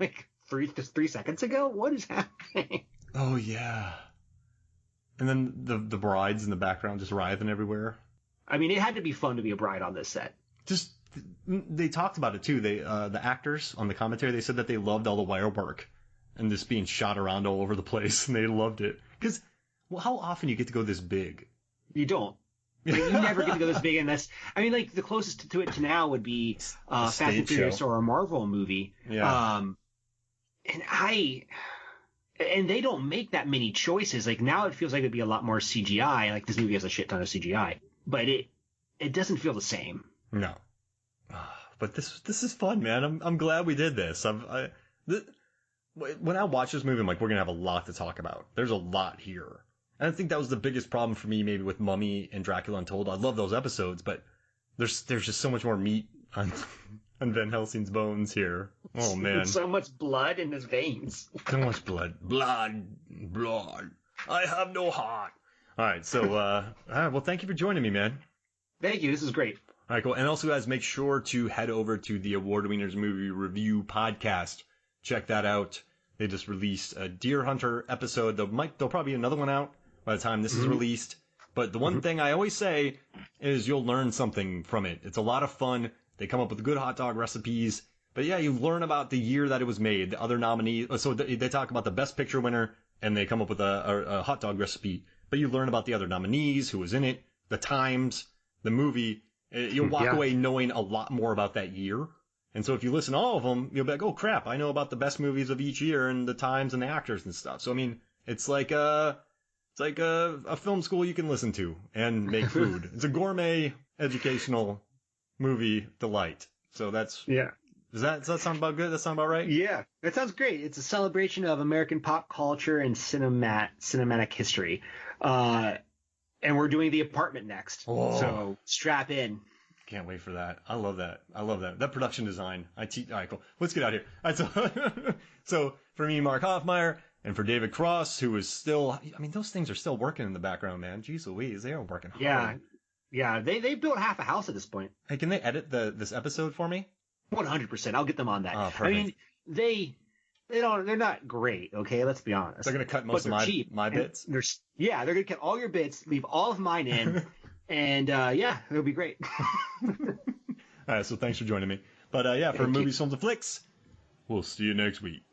like 3 seconds ago. What is happening? Oh yeah, and then the brides in the background just writhing everywhere. I mean, it had to be fun to be a bride on this set. Just, they talked about it too. The actors on the commentary, they said that they loved all the wire work and just being shot around all over the place, and they loved it. Because, well, how often do you get to go this big? You don't. Like, you never get to go this big in this. I mean, like, the closest to it now would be Fast and Furious or a Marvel movie. Yeah. And and they don't make that many choices. Like now it feels like it'd be a lot more CGI. Like this movie has a shit ton of CGI, but it doesn't feel the same. No. But this is fun, man. I'm glad we did this. When I watch this movie, I'm like, we're gonna have a lot to talk about. There's a lot here. And I think that was the biggest problem for me, maybe with Mummy and Dracula Untold. I love those episodes, but there's just so much more meat on Van Helsing's bones here. Oh man, so much blood in his veins. So much blood. I have no heart. All right, so well, thank you for joining me, man. Thank you. This is great. All right, cool. And also, guys, make sure to head over to the Award Wieners Movie Review podcast. Check that out. They just released a Deer Hunter episode. There'll probably be another one out by the time this is released. But the one thing I always say is you'll learn something from it. It's a lot of fun. They come up with good hot dog recipes. But yeah, you learn about the year that it was made, the other nominees. So they talk about the Best Picture winner, and they come up with a hot dog recipe. But you learn about the other nominees, who was in it, the times, the movie. You'll walk away knowing a lot more about that year. And so if you listen to all of them, you'll be like, oh crap, I know about the best movies of each year and the times and the actors and stuff. So I mean, it's like a film school you can listen to and make food. It's a gourmet educational movie delight. So that's Does that sound about good? That sound about right? Yeah, that sounds great. It's a celebration of American pop culture and cinematic history. And we're doing The Apartment next. Oh. So strap in. Can't wait for that. I love that. That production design. All right, cool. Let's get out of here. All right, so for me, Mark Hoffmeyer, and for David Cross, who is still, I mean, those things are still working in the background, man. Jeez Louise, they are working hard. Yeah. They built half a house at this point. Hey, can they edit this episode for me? 100%. I'll get them on that. Oh, perfect. I mean, they're not great. Okay, let's be honest. They're gonna cut most of my bits. They're gonna cut all your bits, leave all of mine in. And, it'll be great. All right, so thanks for joining me. But, for Movies, Films, and Flicks, we'll see you next week.